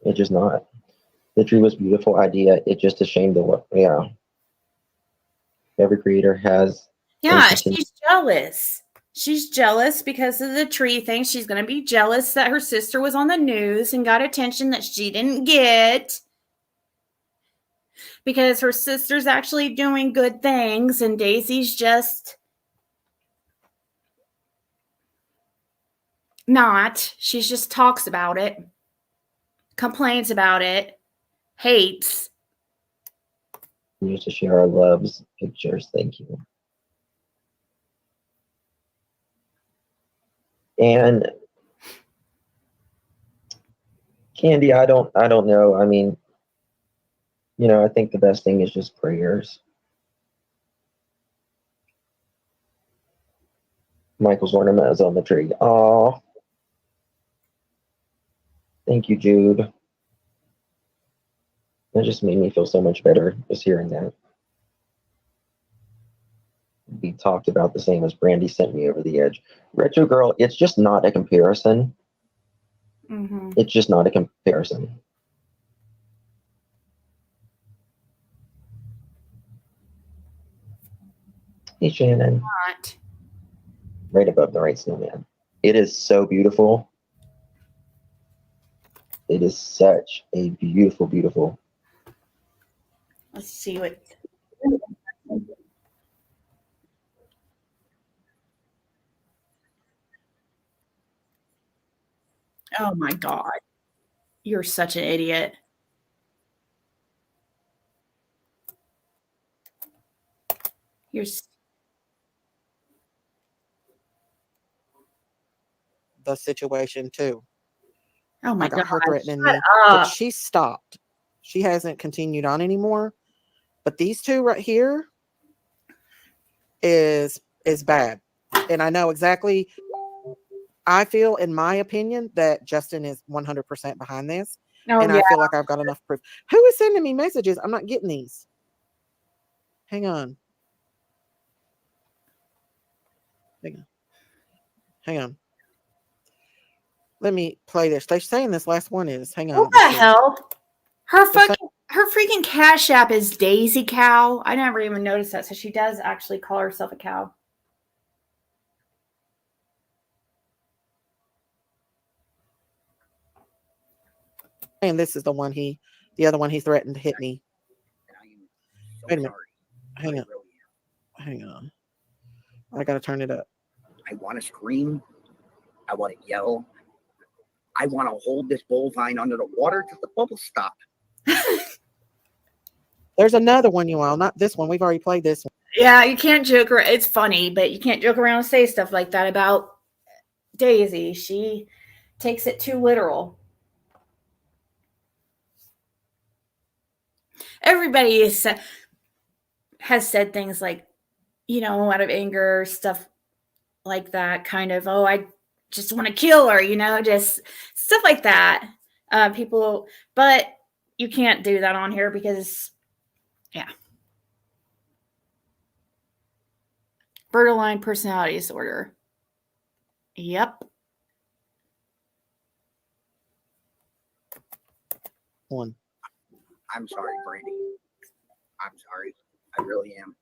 it's just not. The tree was beautiful idea. It's just a shame to what, every creator has. Yeah, she's jealous. She's jealous because of the tree thing. She's going to be jealous that her sister was on the news and got attention that she didn't get because her sister's actually doing good things and Daisy's just not. She just talks about it, complains about it, hates. Used to share our loves pictures. Thank you. And Candy, I don't know. I mean, I think the best thing is just prayers. Michael's ornament is on the tree. Oh, thank you, Jude. That just made me feel so much better just hearing that. We talked about the same as Brandy sent me over the edge. Retro Girl, it's just not a comparison. Mm-hmm. It's just not a comparison. Hey, Shannon. Not. Right above the right snowman. It is so beautiful. It is such a beautiful, beautiful. Let's see what. Oh my God. You're such an idiot. You're. The situation too. Oh my I got her God. threatening Shut me, but up. she stopped. She hasn't continued on anymore. But these two right here is bad. And I know exactly, I feel, in my opinion, that Justin is 100% behind this. Oh, And yeah. I feel like I've got enough proof. Who is sending me messages? I'm not getting these. Hang on. Hang on. Let me play this. They're saying this last one is. Hang on. What the hell? Her They're saying- her freaking Cash App is Daisy Cow. I never even noticed that. So she does actually call herself a cow. And this is the other one he threatened to hit me. Wait a minute. Hang on. Hang on. I gotta turn it up. I want to scream. I want to yell. I want to hold this bullvine under the water till the bubbles stop. There's another one, you all. Not this one. We've already played this one. Yeah, you can't joke around. It's funny, but you can't joke around and say stuff like that about Daisy. She takes it too literal. Everybody has said things like, out of anger, stuff like that, kind of, oh, I just want to kill her, just stuff like that. People, but you can't do that on here because, yeah. Borderline personality disorder. Yep. One. I'm sorry, Brandy. I'm sorry. I really am.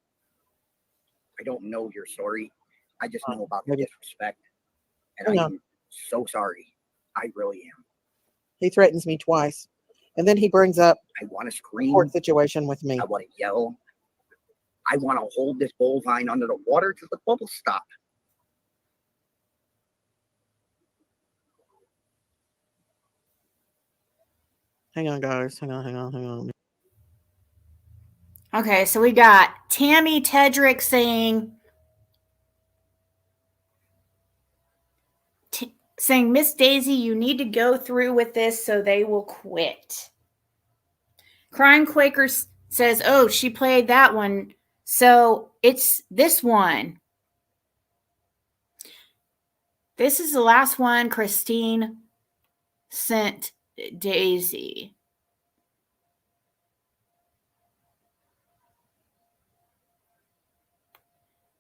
I don't know your story. I just know about the disrespect. And I'm so sorry. I really am. He threatens me twice. And then he brings up I want to scream. Court situation with me. I want to yell. I want to hold this bullvine under the water till the bubbles stop. Hang on, guys. Hang on. Okay, so we got Tammy Tedrick saying, Miss Daisy, you need to go through with this so they will quit. Crime Quaker says, oh, she played that one, so it's this one. This is the last one Christine sent Daisy.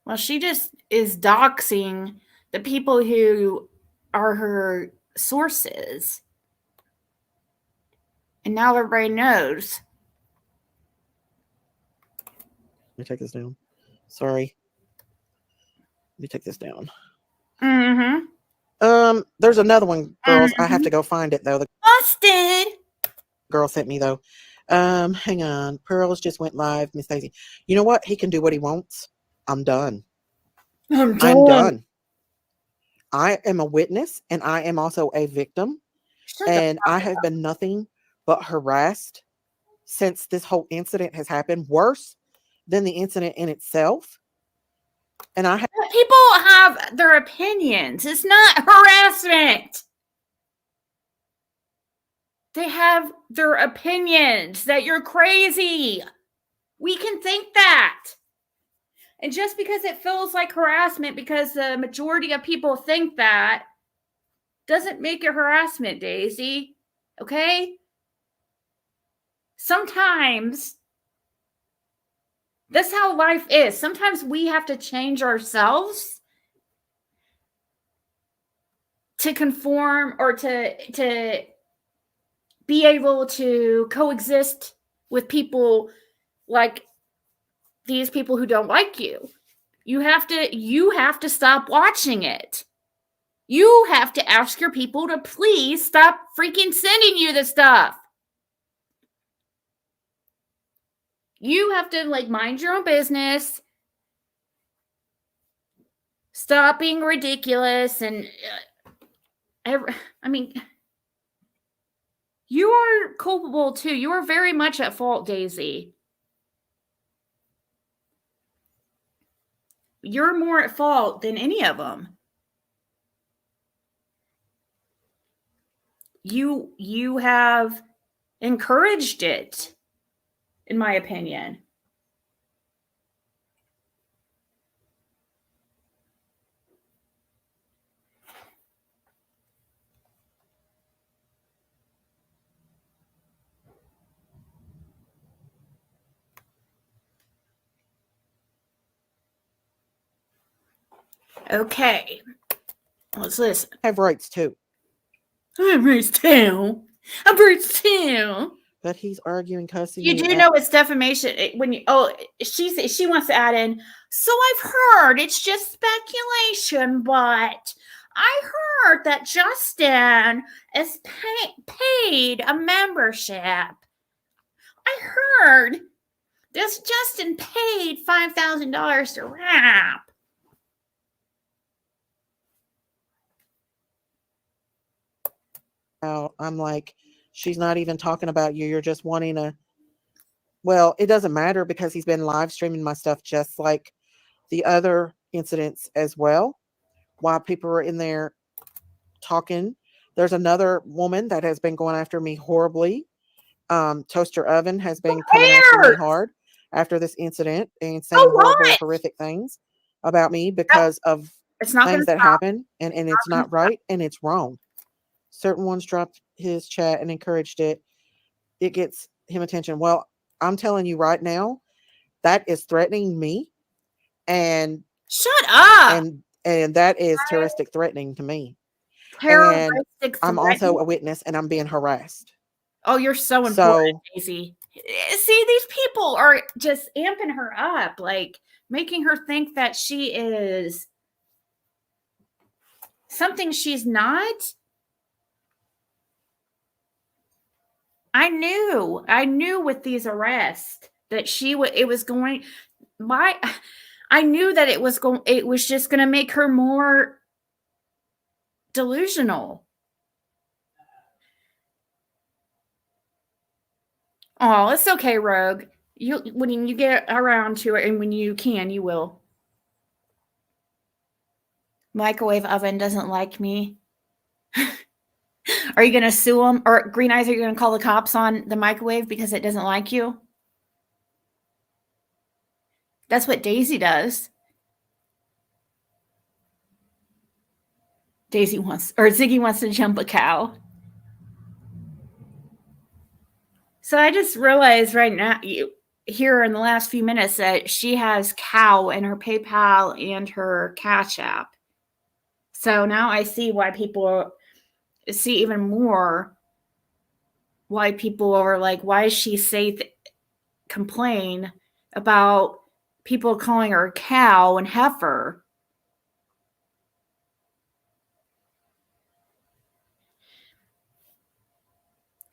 Well, she just is doxing the people who are her sources. And now everybody knows. Let me take this down. Sorry. Let me take this down. Mm-hmm. There's another one, girls. I have to go find it though. The Austin girl sent me though. Hang on. Pearls just went live, Miss Daisy. You know what? He can do what he wants. I'm done. I'm done. I am a witness and I am also a victim. And I have been nothing but harassed since this whole incident has happened. Worse than the incident in itself. And people have their opinions. It's not harassment. They have their opinions that you're crazy. We can think that. And just because it feels like harassment because the majority of people think that doesn't make it harassment, Daisy. Okay? Sometimes that's how life is. Sometimes we have to change ourselves to conform or to be able to coexist with people like these people who don't like you. You have to stop watching it. You have to ask your people to please stop freaking sending you the stuff. You have to like mind your own business. Stop being ridiculous and I mean, you are culpable too. You are very much at fault, Daisy. You're more at fault than any of them. You have encouraged it, in my opinion. Okay. Let's listen. I have rights too. I have rights too. I have rights too. But he's arguing, cussing. You do know it's defamation when you. Oh, she wants to add in. So I've heard it's just speculation, but I heard that Justin is paid a membership. I heard this Justin paid $5,000 to rap. I'm like, she's not even talking about you. You're just wanting to. Well, it doesn't matter because he's been live streaming my stuff just like the other incidents as well. While people are in there talking, there's another woman that has been going after me horribly. Toaster Oven has been coming after me hard after this incident and saying horrible, horrific things about me because of things that happen, and it's not right and it's wrong. Certain ones dropped his chat and encouraged it. It gets him attention. Well, I'm telling you right now, that is threatening me. And shut up. And that is terroristic threatening to me. And I'm also a witness and I'm being harassed. Oh, you're so important, Daisy. See, these people are just amping her up, like making her think that she is something she's not. I knew with these arrests that I knew that it was just going to make her more delusional. Oh, it's okay, Rogue. When you get around to it and when you can, you will. Microwave oven doesn't like me. Are you going to sue them? Or Green Eyes, are you going to call the cops on the microwave because it doesn't like you? That's what Daisy does. Ziggy wants to jump a cow. So I just realized right now, here in the last few minutes, that she has cow in her PayPal and her Cash App. So now I see why people see even more why people are like, why does she complain about people calling her cow and heifer?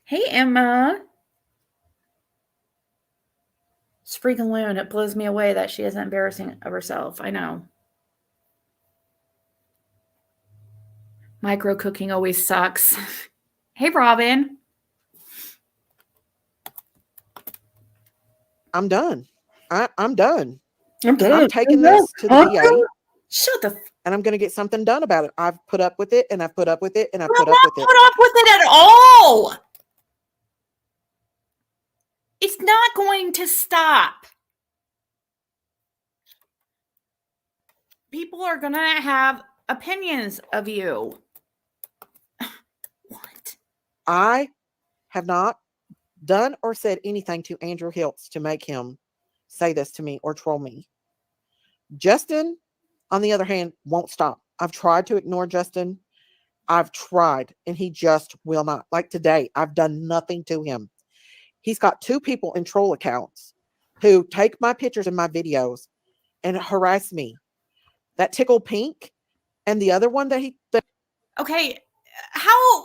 Hey, Emma. It's freaking loon. It blows me away that she isn't embarrassing of herself. I know. Micro cooking always sucks. Hey, Robin. I'm done. I'm done. I'm done. I'm taking this to the DA. Shut the. And I'm going to get something done about it. I've put up with it, and I've put up with it, and I've put up with it. Put up with it at all. It's not going to stop. People are going to have opinions of you. What? I have not done or said anything to Andrew Hiltz to make him say this to me or troll me. Justin, on the other hand, won't stop. I've tried to ignore Justin. I've tried, and he just will not. Like today, I've done nothing to him. He's got 2 people in troll accounts who take my pictures and my videos and harass me. That Tickle Pink and the other one that Okay,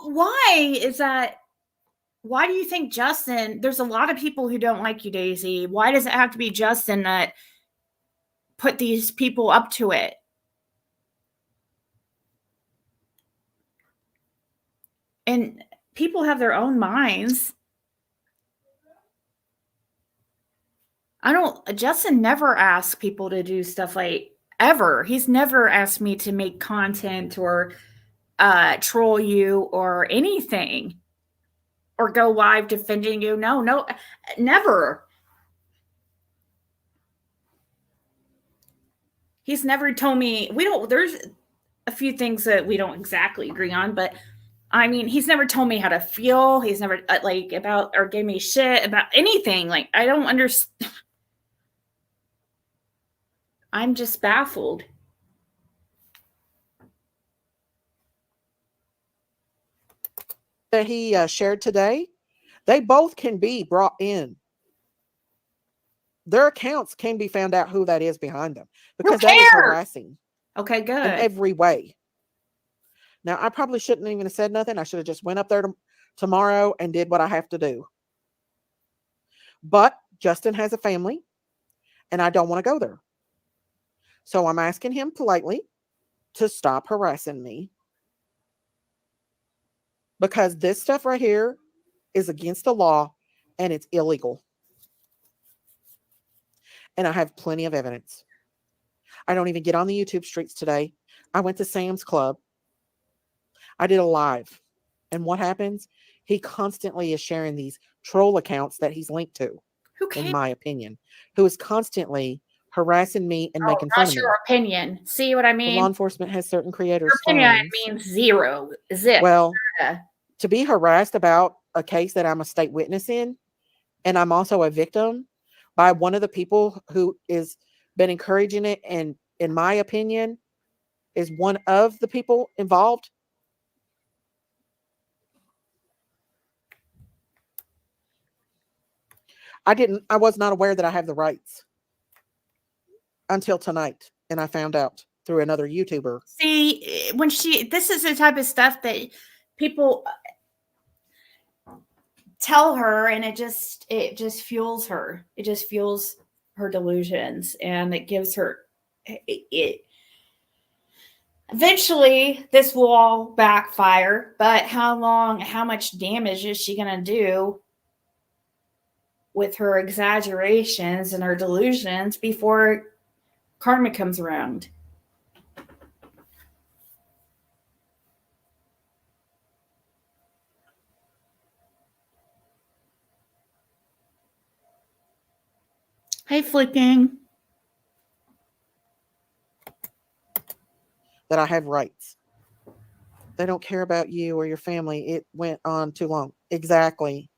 why is that? Why do you think Justin, there's a lot of people who don't like you, Daisy. Why does it have to be Justin that put these people up to it? And people have their own minds. Justin never asks people to do stuff like ever. He's never asked me to make content or troll you or anything or go live defending you. No, never. He's never told me, there's a few things that we don't exactly agree on, but I mean, he's never told me how to feel. He's never about or gave me shit about anything. Like, I don't understand. I'm just baffled. that he shared today, they both can be brought in. Their accounts can be found out who that is behind them, because that is harassing. Okay, good. In every way. Now, I probably shouldn't even have said nothing. I should have just went up there tomorrow and did what I have to do. But Justin has a family, and I don't want to go there. So I'm asking him politely to stop harassing me, because this stuff right here is against the law and it's illegal. And I have plenty of evidence. I don't even get on the YouTube streets today. I went to Sam's Club. I did a live. And what happens? He constantly is sharing these troll accounts that he's linked to, in my opinion, who is constantly harassing me and making fun of me. That's your opinion. See what I mean? The law enforcement has certain creators' Your opinion phones. means zero. Zip. Well, to be harassed about a case that I'm a state witness in, and I'm also a victim by one of the people who is been encouraging it, and in my opinion, is one of the people involved. I was not aware that I have the rights until tonight, and I found out through another YouTuber. See, this is the type of stuff that people tell her, and it just fuels her. It just fuels her delusions, and it gives her it. Eventually, this will all backfire, but how much damage is she going to do with her exaggerations and her delusions before karma comes around? Hey, Flicking. That I have rights. They don't care about you or your family. It went on too long. Exactly.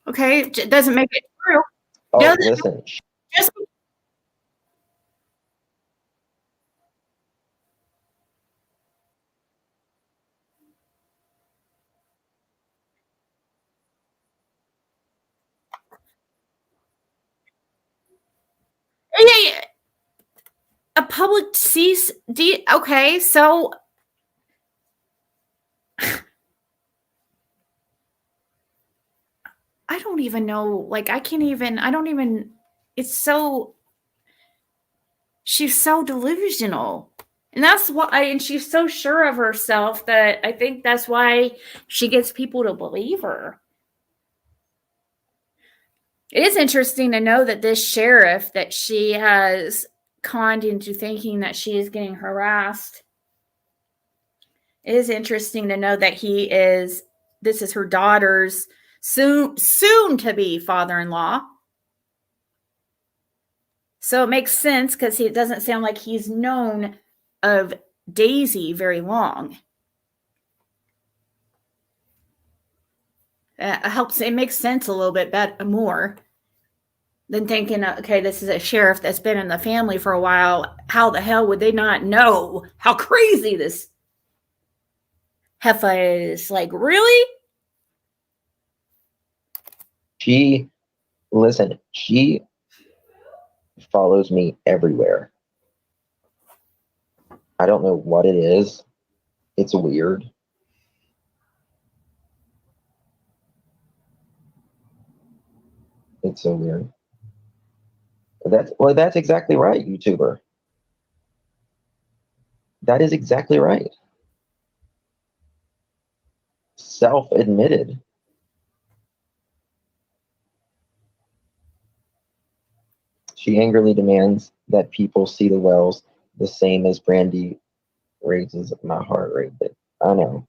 Okay, it doesn't make it true. Oh, listen. Just a public cease. Okay, so I don't even know. Like, I don't even. It's so. She's so delusional. And that's why, and she's so sure of herself that I think that's why she gets people to believe her. It is interesting to know that this sheriff that she has conned into thinking that she is getting harassed. It is interesting to know that this is her daughter's soon to be father-in-law. So it makes sense because it doesn't sound like he's known of Daisy very long. It makes sense a little bit more than thinking, okay, this is a sheriff that's been in the family for a while. How the hell would they not know how crazy this heifer is? Like, really? She follows me everywhere. I don't know what it is. It's weird. It's so weird. That's exactly right, YouTuber. That is exactly right. Self-admitted. She angrily demands that people see the wells the same as Brandy raises my heart rate. But I know.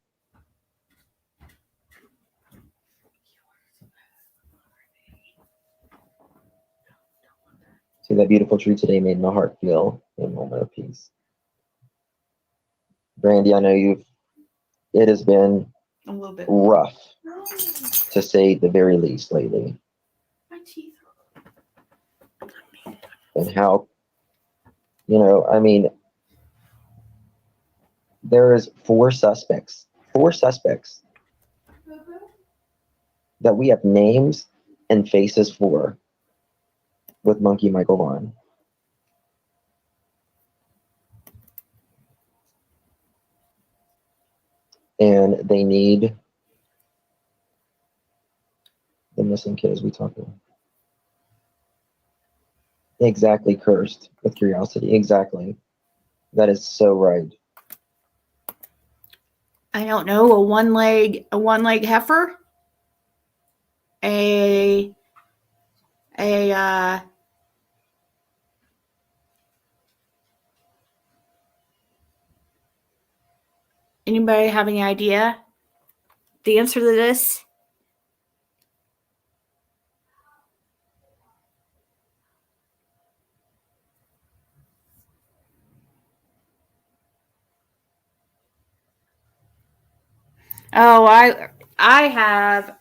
See, that beautiful tree today made my heart feel a moment of peace. Brandy, I know it has been A little bit rough, to say the very least, lately. My teeth. And how, I mean, there is four suspects that we have names and faces for with Monkey Michael Vaughn. And they need the missing kid, as we talk about. Exactly, cursed with curiosity. Exactly. That is so right. I don't know, a one leg heifer? Anybody have any idea the answer to this? Oh, I have.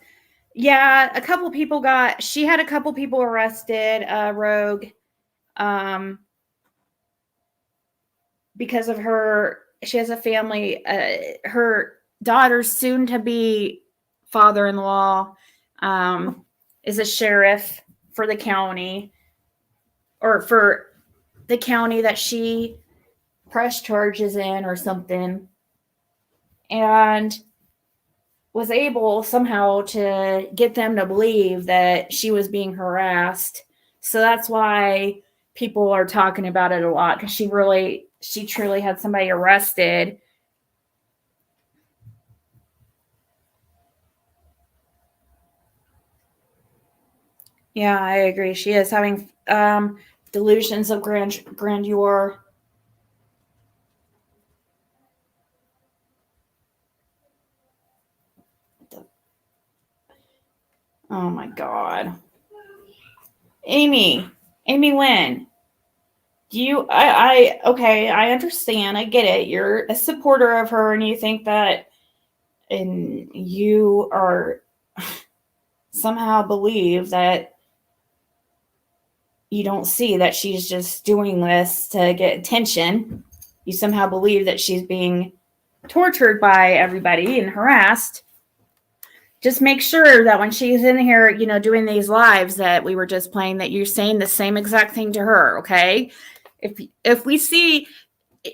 Yeah, she had a couple people arrested, Rogue, because of she has a family, her daughter's soon to be father-in-law, is a sheriff for the county, or for the county that she pressed charges in or something, and was able somehow to get them to believe that she was being harassed. So that's why people are talking about it a lot, because she truly had somebody arrested. Yeah, I agree. She is having delusions of grandeur. Oh my God. Amy Lynn, okay, I understand. I get it. You're a supporter of her and you think that, and you are somehow believe that you don't see that she's just doing this to get attention. You somehow believe that she's being tortured by everybody and harassed. Just make sure that when she's in here, doing these lives that we were just playing, that you're saying the same exact thing to her, okay? If we see,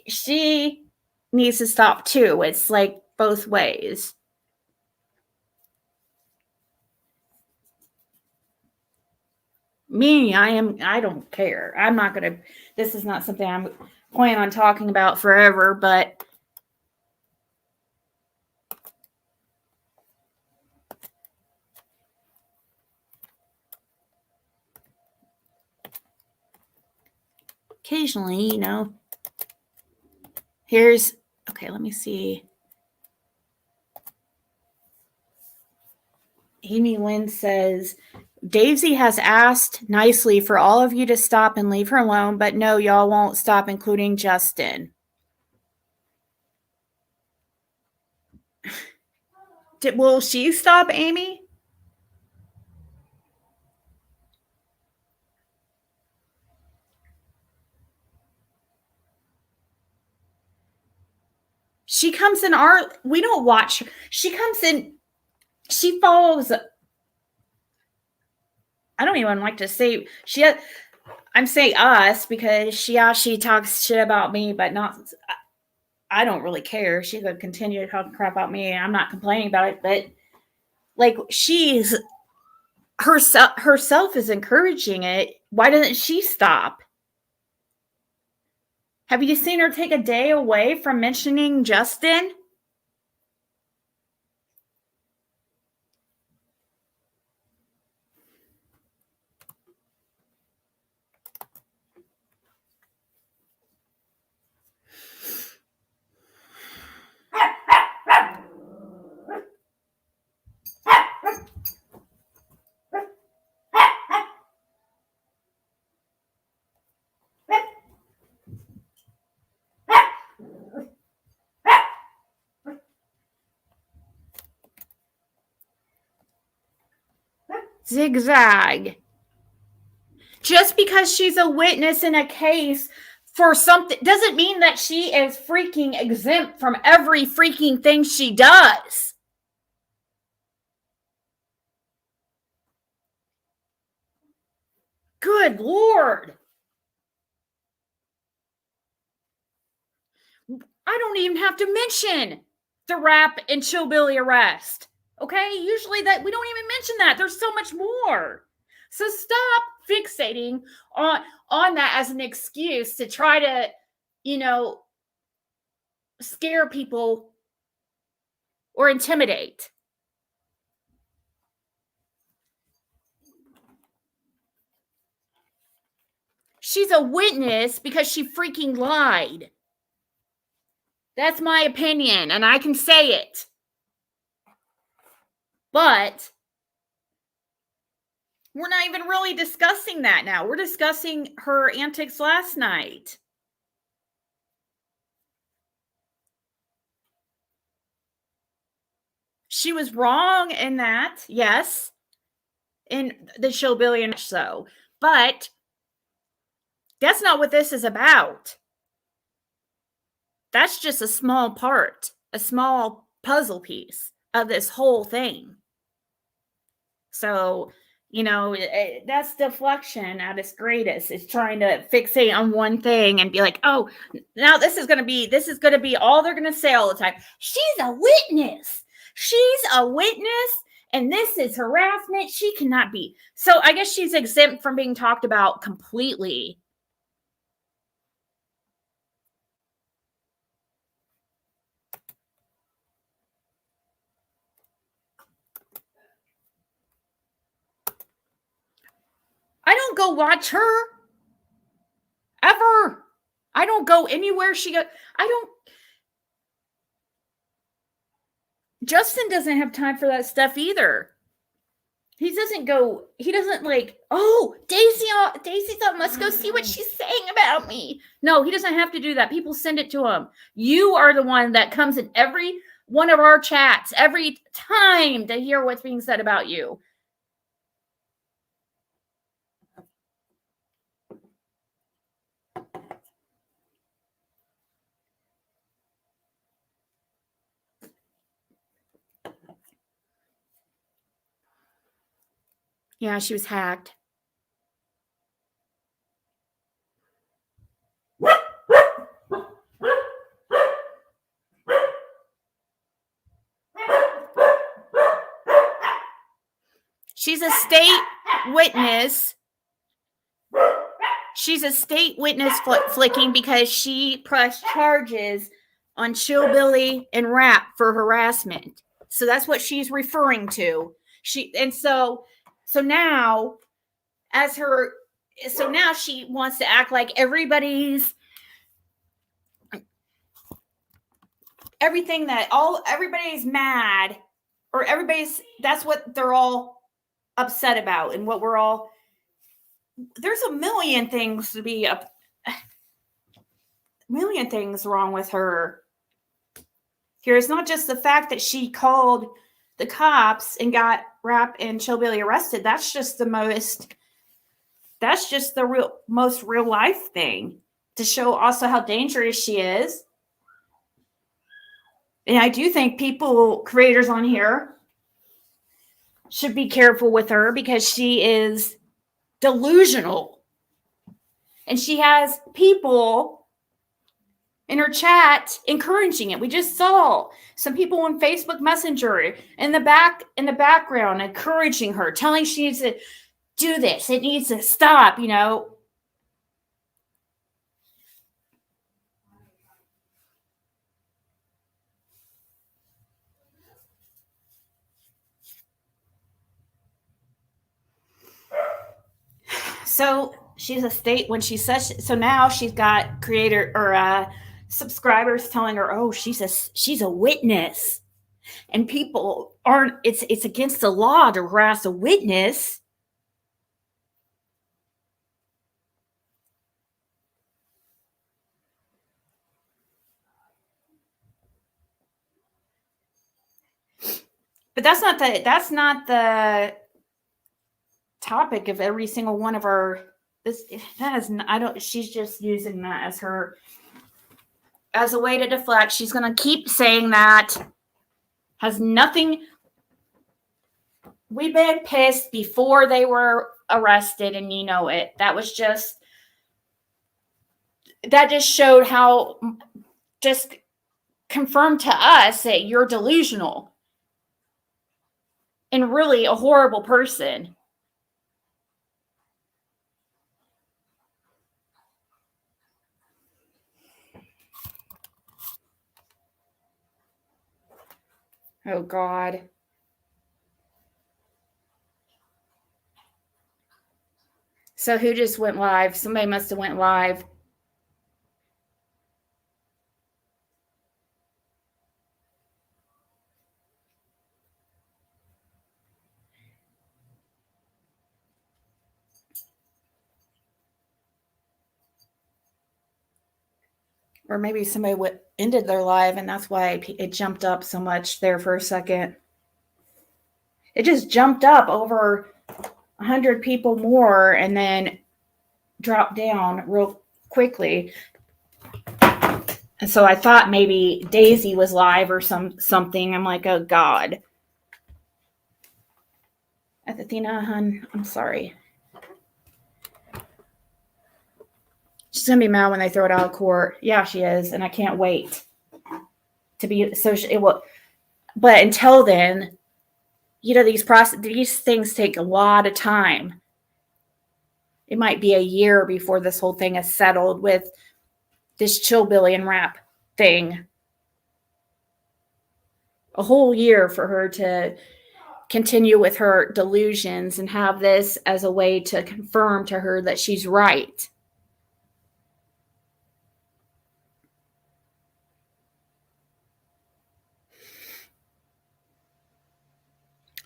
she needs to stop too. It's like both ways. Me, I don't care. I'm not going to, this is not something I'm planning on talking about forever, but occasionally, you know, here's, okay, let me see. Amy Lynn says, Daisy has asked nicely for all of you to stop and leave her alone, but no, y'all won't stop, including Justin. Will she stop, Amy? She comes in we don't watch her. She comes in, she follows, I don't even like to say, I'm saying us because she talks shit about me, but not, I don't really care. She could continue to talk crap about me. I'm not complaining about it, but like she's herself is encouraging it. Why doesn't she stop? Have you seen her take a day away from mentioning Justin? Zigzag. Just because she's a witness in a case for something doesn't mean that she is freaking exempt from every freaking thing she does. Good Lord. I don't even have to mention the rap and Chillbilly arrest. Okay? Usually that we don't even mention that. There's so much more. So stop fixating on that as an excuse to try to, you know, scare people or intimidate. She's a witness because she freaking lied. That's my opinion, and I can say it. But we're not even really discussing that now. We're discussing her antics last night. She was wrong in that, yes, in the Showbilly and so, but that's not what this is about. That's just a small part, a small puzzle piece of this whole thing. So, you know, that's deflection at its greatest. It's trying to fixate on one thing and be like, oh, now this is going to be all they're going to say all the time. She's a witness. She's a witness. And this is harassment. She cannot be. So I guess she's exempt from being talked about completely. I don't go watch her. Ever. I don't go anywhere she goes. Justin doesn't have time for that stuff either. He doesn't like, oh, Daisy thought must go see what she's saying about me. No, he doesn't have to do that. People send it to him. You are the one that comes in every one of our chats every time to hear what's being said about you. Yeah, she was hacked. She's a state witness She's a state witness flicking because she pressed charges on Chillbilly and Rap for harassment. So that's what she's referring to. So now she wants to act like everybody's mad, or that's what they're all upset about, and what we're all, there's a million things wrong with her. Here, it's not just the fact that she called the cops and got Rap and Chillbilly arrested. That's just the most real life thing, to show also how dangerous she is. And I do think creators on here should be careful with her, because she is delusional. And she has people in her chat encouraging it. We just saw some people on Facebook Messenger in the background encouraging her, telling she needs to do this. It needs to stop, So she's a state when she says, so now she's got creator or subscribers telling her, oh, she's a witness, and people aren't, it's against the law to harass a witness. But that's not the topic of every single one of our, she's just using that as a way to deflect. She's going to keep saying that has nothing. We've been pissed before they were arrested, and you know it. That just showed how, just confirmed to us that you're delusional and really a horrible person. Oh, God. So who just went live? Somebody must have went live. Or maybe somebody ended their live, and that's why it jumped up so much there for a second. It just jumped up over 100 people more and then dropped down real quickly. And so I thought maybe Daisy was live or something. I'm like, oh, God. Athena, hun, I'm sorry. She's going to be mad when they throw it out of court. Yeah, she is. And I can't wait to be social. But until then, these things take a lot of time. It might be a year before this whole thing is settled with this Chillbilly and Rap thing. A whole year for her to continue with her delusions and have this as a way to confirm to her that she's right.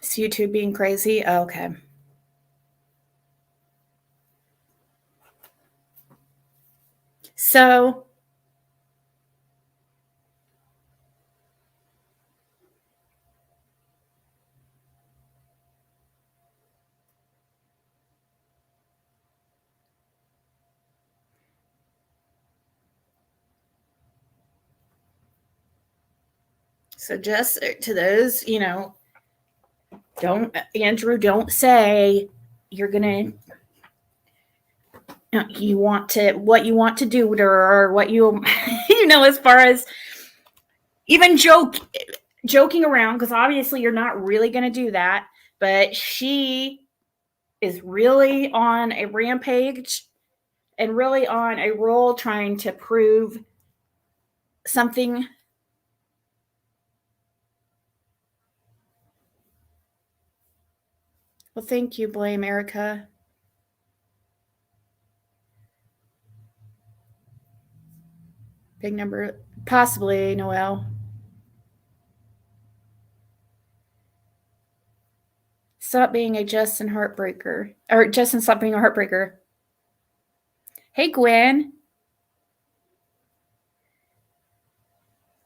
Is YouTube being crazy? Oh, okay. So just to those, don't say you're gonna, what you want to do with her, or what you, as far as even joking around, because obviously you're not really going to do that. But she is really on a rampage and really on a roll trying to prove something. Well, thank you, Blame Erica. Big number, possibly, Noel. Stop being a Justin heartbreaker. Or Justin, stop being a heartbreaker. Hey, Gwen.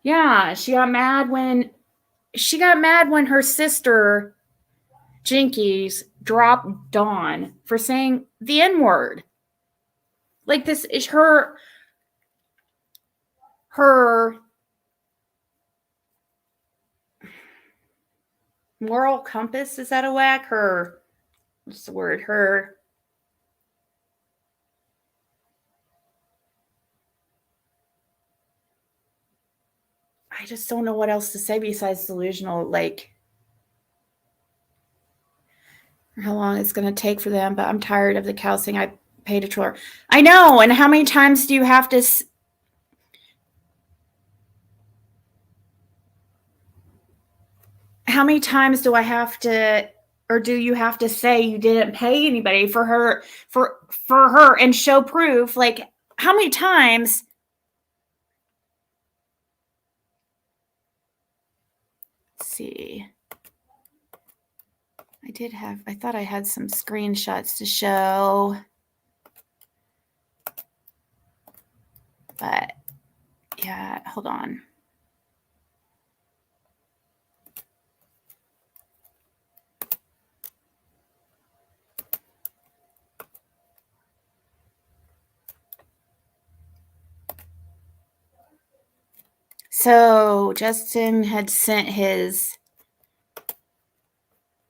Yeah, she got mad when her sister Jinkies dropped Dawn for saying the N-word. Like, this is her moral compass. Is that a whack? What's the word? I just don't know what else to say besides delusional, like, how long it's going to take for them, but I'm tired of the cow saying I paid a troller. I know, and how many times do you have to... How many times do I have to, or do you have to say you didn't pay anybody for her and show proof? Like, how many times? Let's see. I thought I had some screenshots to show. But yeah, hold on. So Justin had sent his...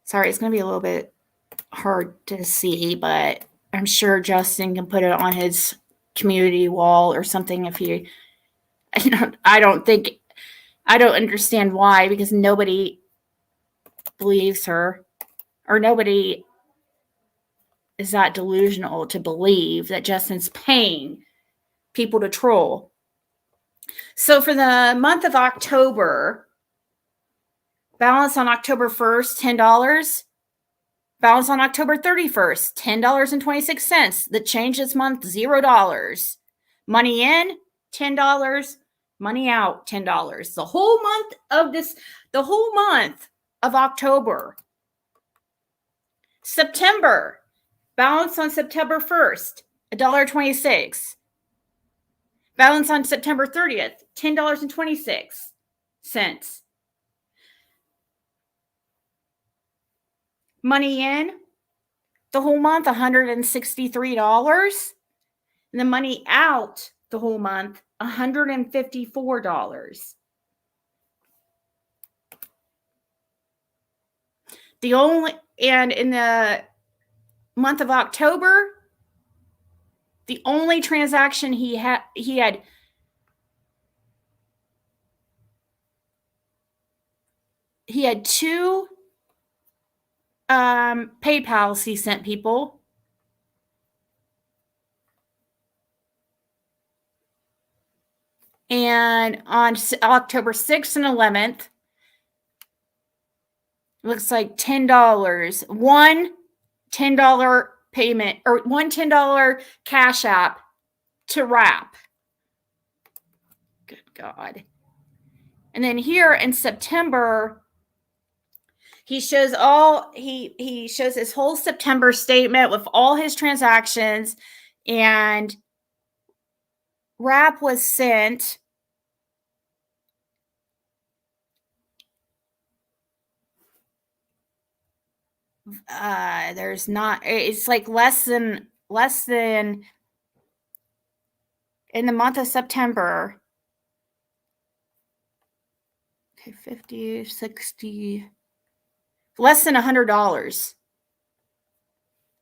Sorry, it's going to be a little bit hard to see, but I'm sure Justin can put it on his community wall or something if he... I don't understand why, because nobody believes her, or nobody is that delusional to believe that Justin's paying people to troll. So for the month of October, balance on October 1st, $10. Balance on October 31st, $10.26. The change this month, $0. Money in, $10. Money out, $10. The whole month of October. September, balance on September 1st, $1.26. Balance on September 30th, $10.26. Money in, the whole month, $163. And the money out the whole month, $154. And in the month of October, the only transaction he had two PayPals he sent people. And on October 6th and 11th, looks like $10. One $10 payment, or one $10 cash app to wrap. Good God. And then here in September, he shows he shows his whole September statement with all his transactions, and wrap was sent there's not, it's like less than in the month of September. Okay, 50, 60, less than $100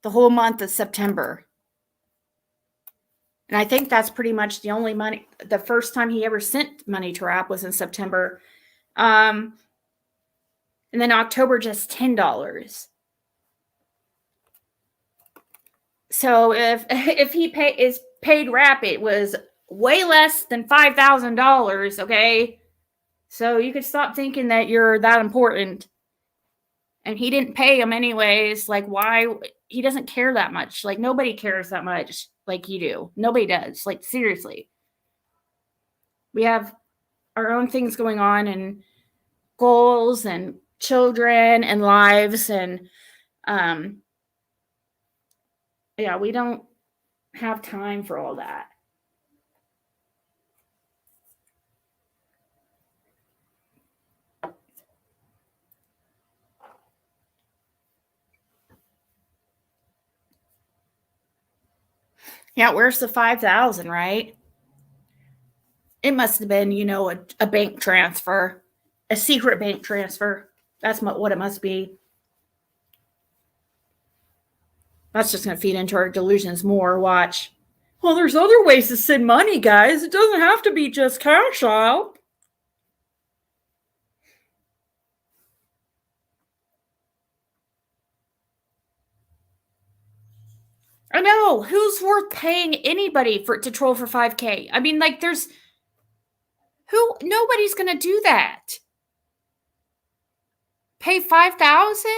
the whole month of September. And I think that's pretty much the only money. The first time he ever sent money to Rap was in September. And then October, just $10. So if he is paid rap, it was way less than $5,000. Okay, so you could stop thinking that you're that important. And he didn't pay him anyways. Like, why? He doesn't care that much. Like, nobody cares that much like you do. Nobody does. Like, seriously. We have our own things going on and goals and children and lives. And yeah, we don't have time for all that. Yeah, where's the 5,000, right? It must have been, a bank transfer, a secret bank transfer. That's what it must be. That's just going to feed into our delusions more. Watch. Well, there's other ways to send money, guys. It doesn't have to be just cash out. I know. Who's worth paying anybody to troll for 5K? I mean, like, nobody's going to do that. Pay 5,000?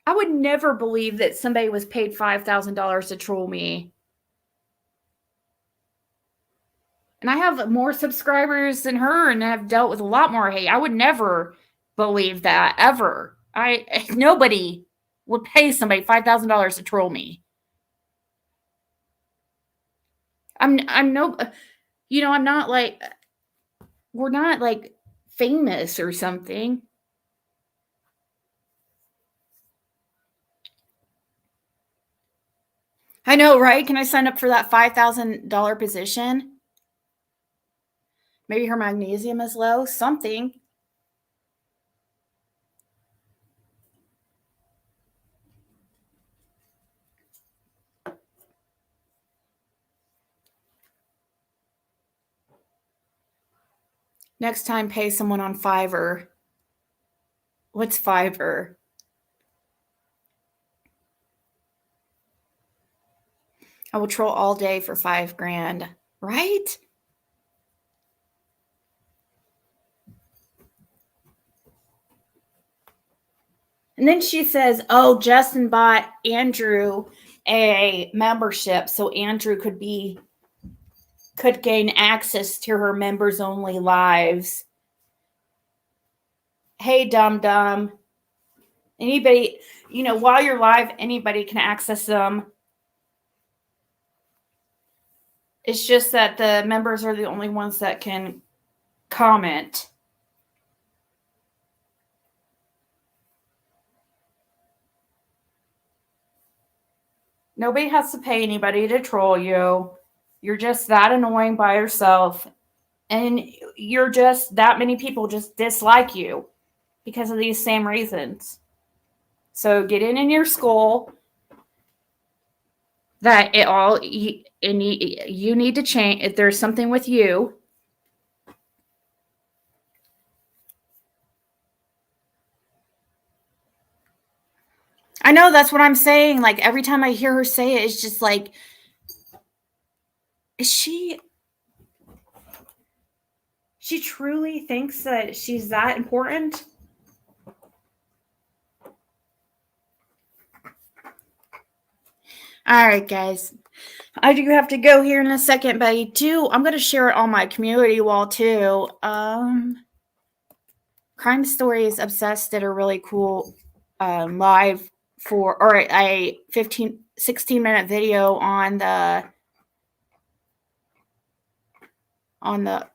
I would never believe that somebody was paid $5,000 to troll me. And I have more subscribers than her and have dealt with a lot more hate. I would never believe that, ever. Nobody would pay somebody $5,000 to troll me. I'm not like, we're not like famous or something. I know, right? Can I sign up for that $5,000 position? Maybe her magnesium is low, something. Next time, pay someone on Fiverr. What's Fiverr? I will troll all day for $5,000, right? And then she says, oh, Justin bought Andrew a membership so Andrew could gain access to her members only lives. Hey, dum. Anybody, while you're live, anybody can access them. It's just that the members are the only ones that can comment. Nobody has to pay anybody to troll you. You're just that annoying by yourself. And you're just, that many people just dislike you because of these same reasons. So get in your skull that you need to change. If there's something with you, I know that's what I'm saying. Like every time I hear her say it, it's just like, she truly thinks that she's that important? All right, guys. I do have to go here in a second, but I'm going to share it on my community wall too. Crime Stories Obsessed did a really cool live or a 16-minute video on the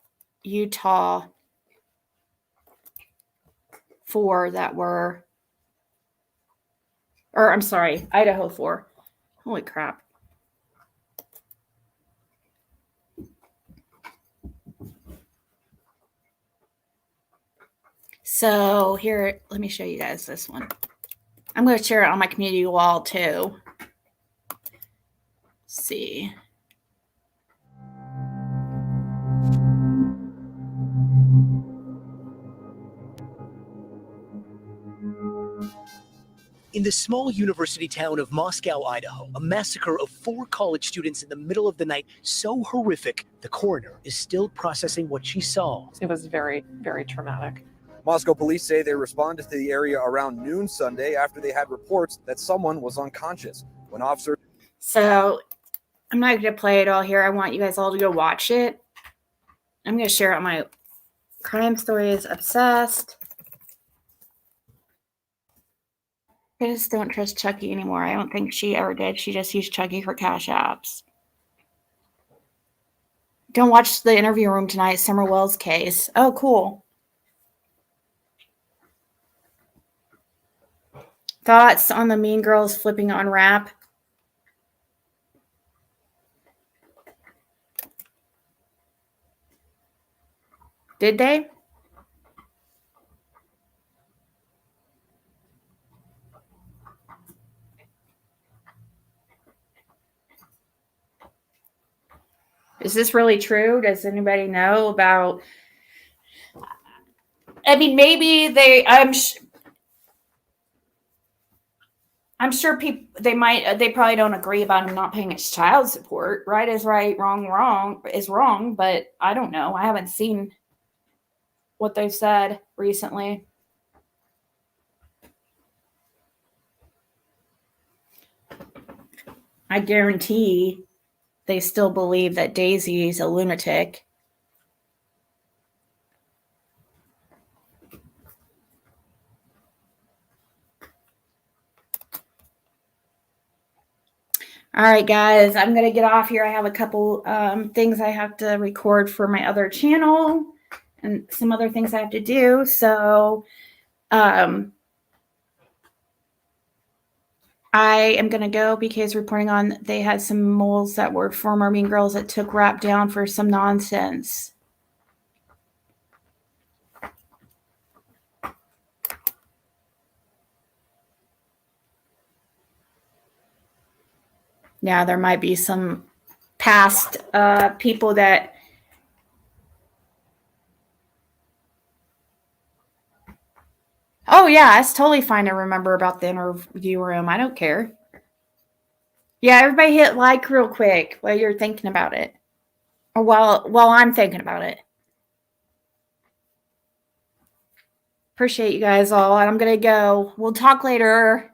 Utah 4 that were, or I'm sorry, Idaho 4. Holy crap. So here, let me show you guys this one. I'm going to share it on my community wall too. Let's see. In the small university town of Moscow, Idaho, a massacre of 4 college students in the middle of the night so horrific, the coroner is still processing what she saw. It was very, very traumatic. Moscow police say they responded to the area around noon Sunday after they had reports that someone was unconscious. When officers... So I'm not going to play it all here. I want you guys all to go watch it. I'm going to share it on my Crime Stories Obsessed. I just don't trust Chucky anymore. I don't think she ever did. She just used Chucky for cash apps. Don't watch the interview room tonight. Summer Wells case. Oh, cool. Thoughts on the Mean Girls flipping on rap? Did they? Is this really true? Does anybody know about? I mean, maybe they. I'm sure people. They might. They probably don't agree about him not paying his child support. Right is right. Wrong is wrong. But I don't know. I haven't seen what they've said recently. I guarantee they still believe that Daisy's a lunatic. All right, guys, I'm going to get off here. I have a couple things I have to record for my other channel and some other things I have to do. So I am going to go because reporting on they had some moles that were former Mean Girls that took rap down for some nonsense. Yeah, there might be some past people that oh yeah, it's totally fine to remember about the interview room. I don't care. Yeah, everybody hit like real quick while you're thinking about it. Or while I'm thinking about it. Appreciate you guys all. I'm gonna go. We'll talk later.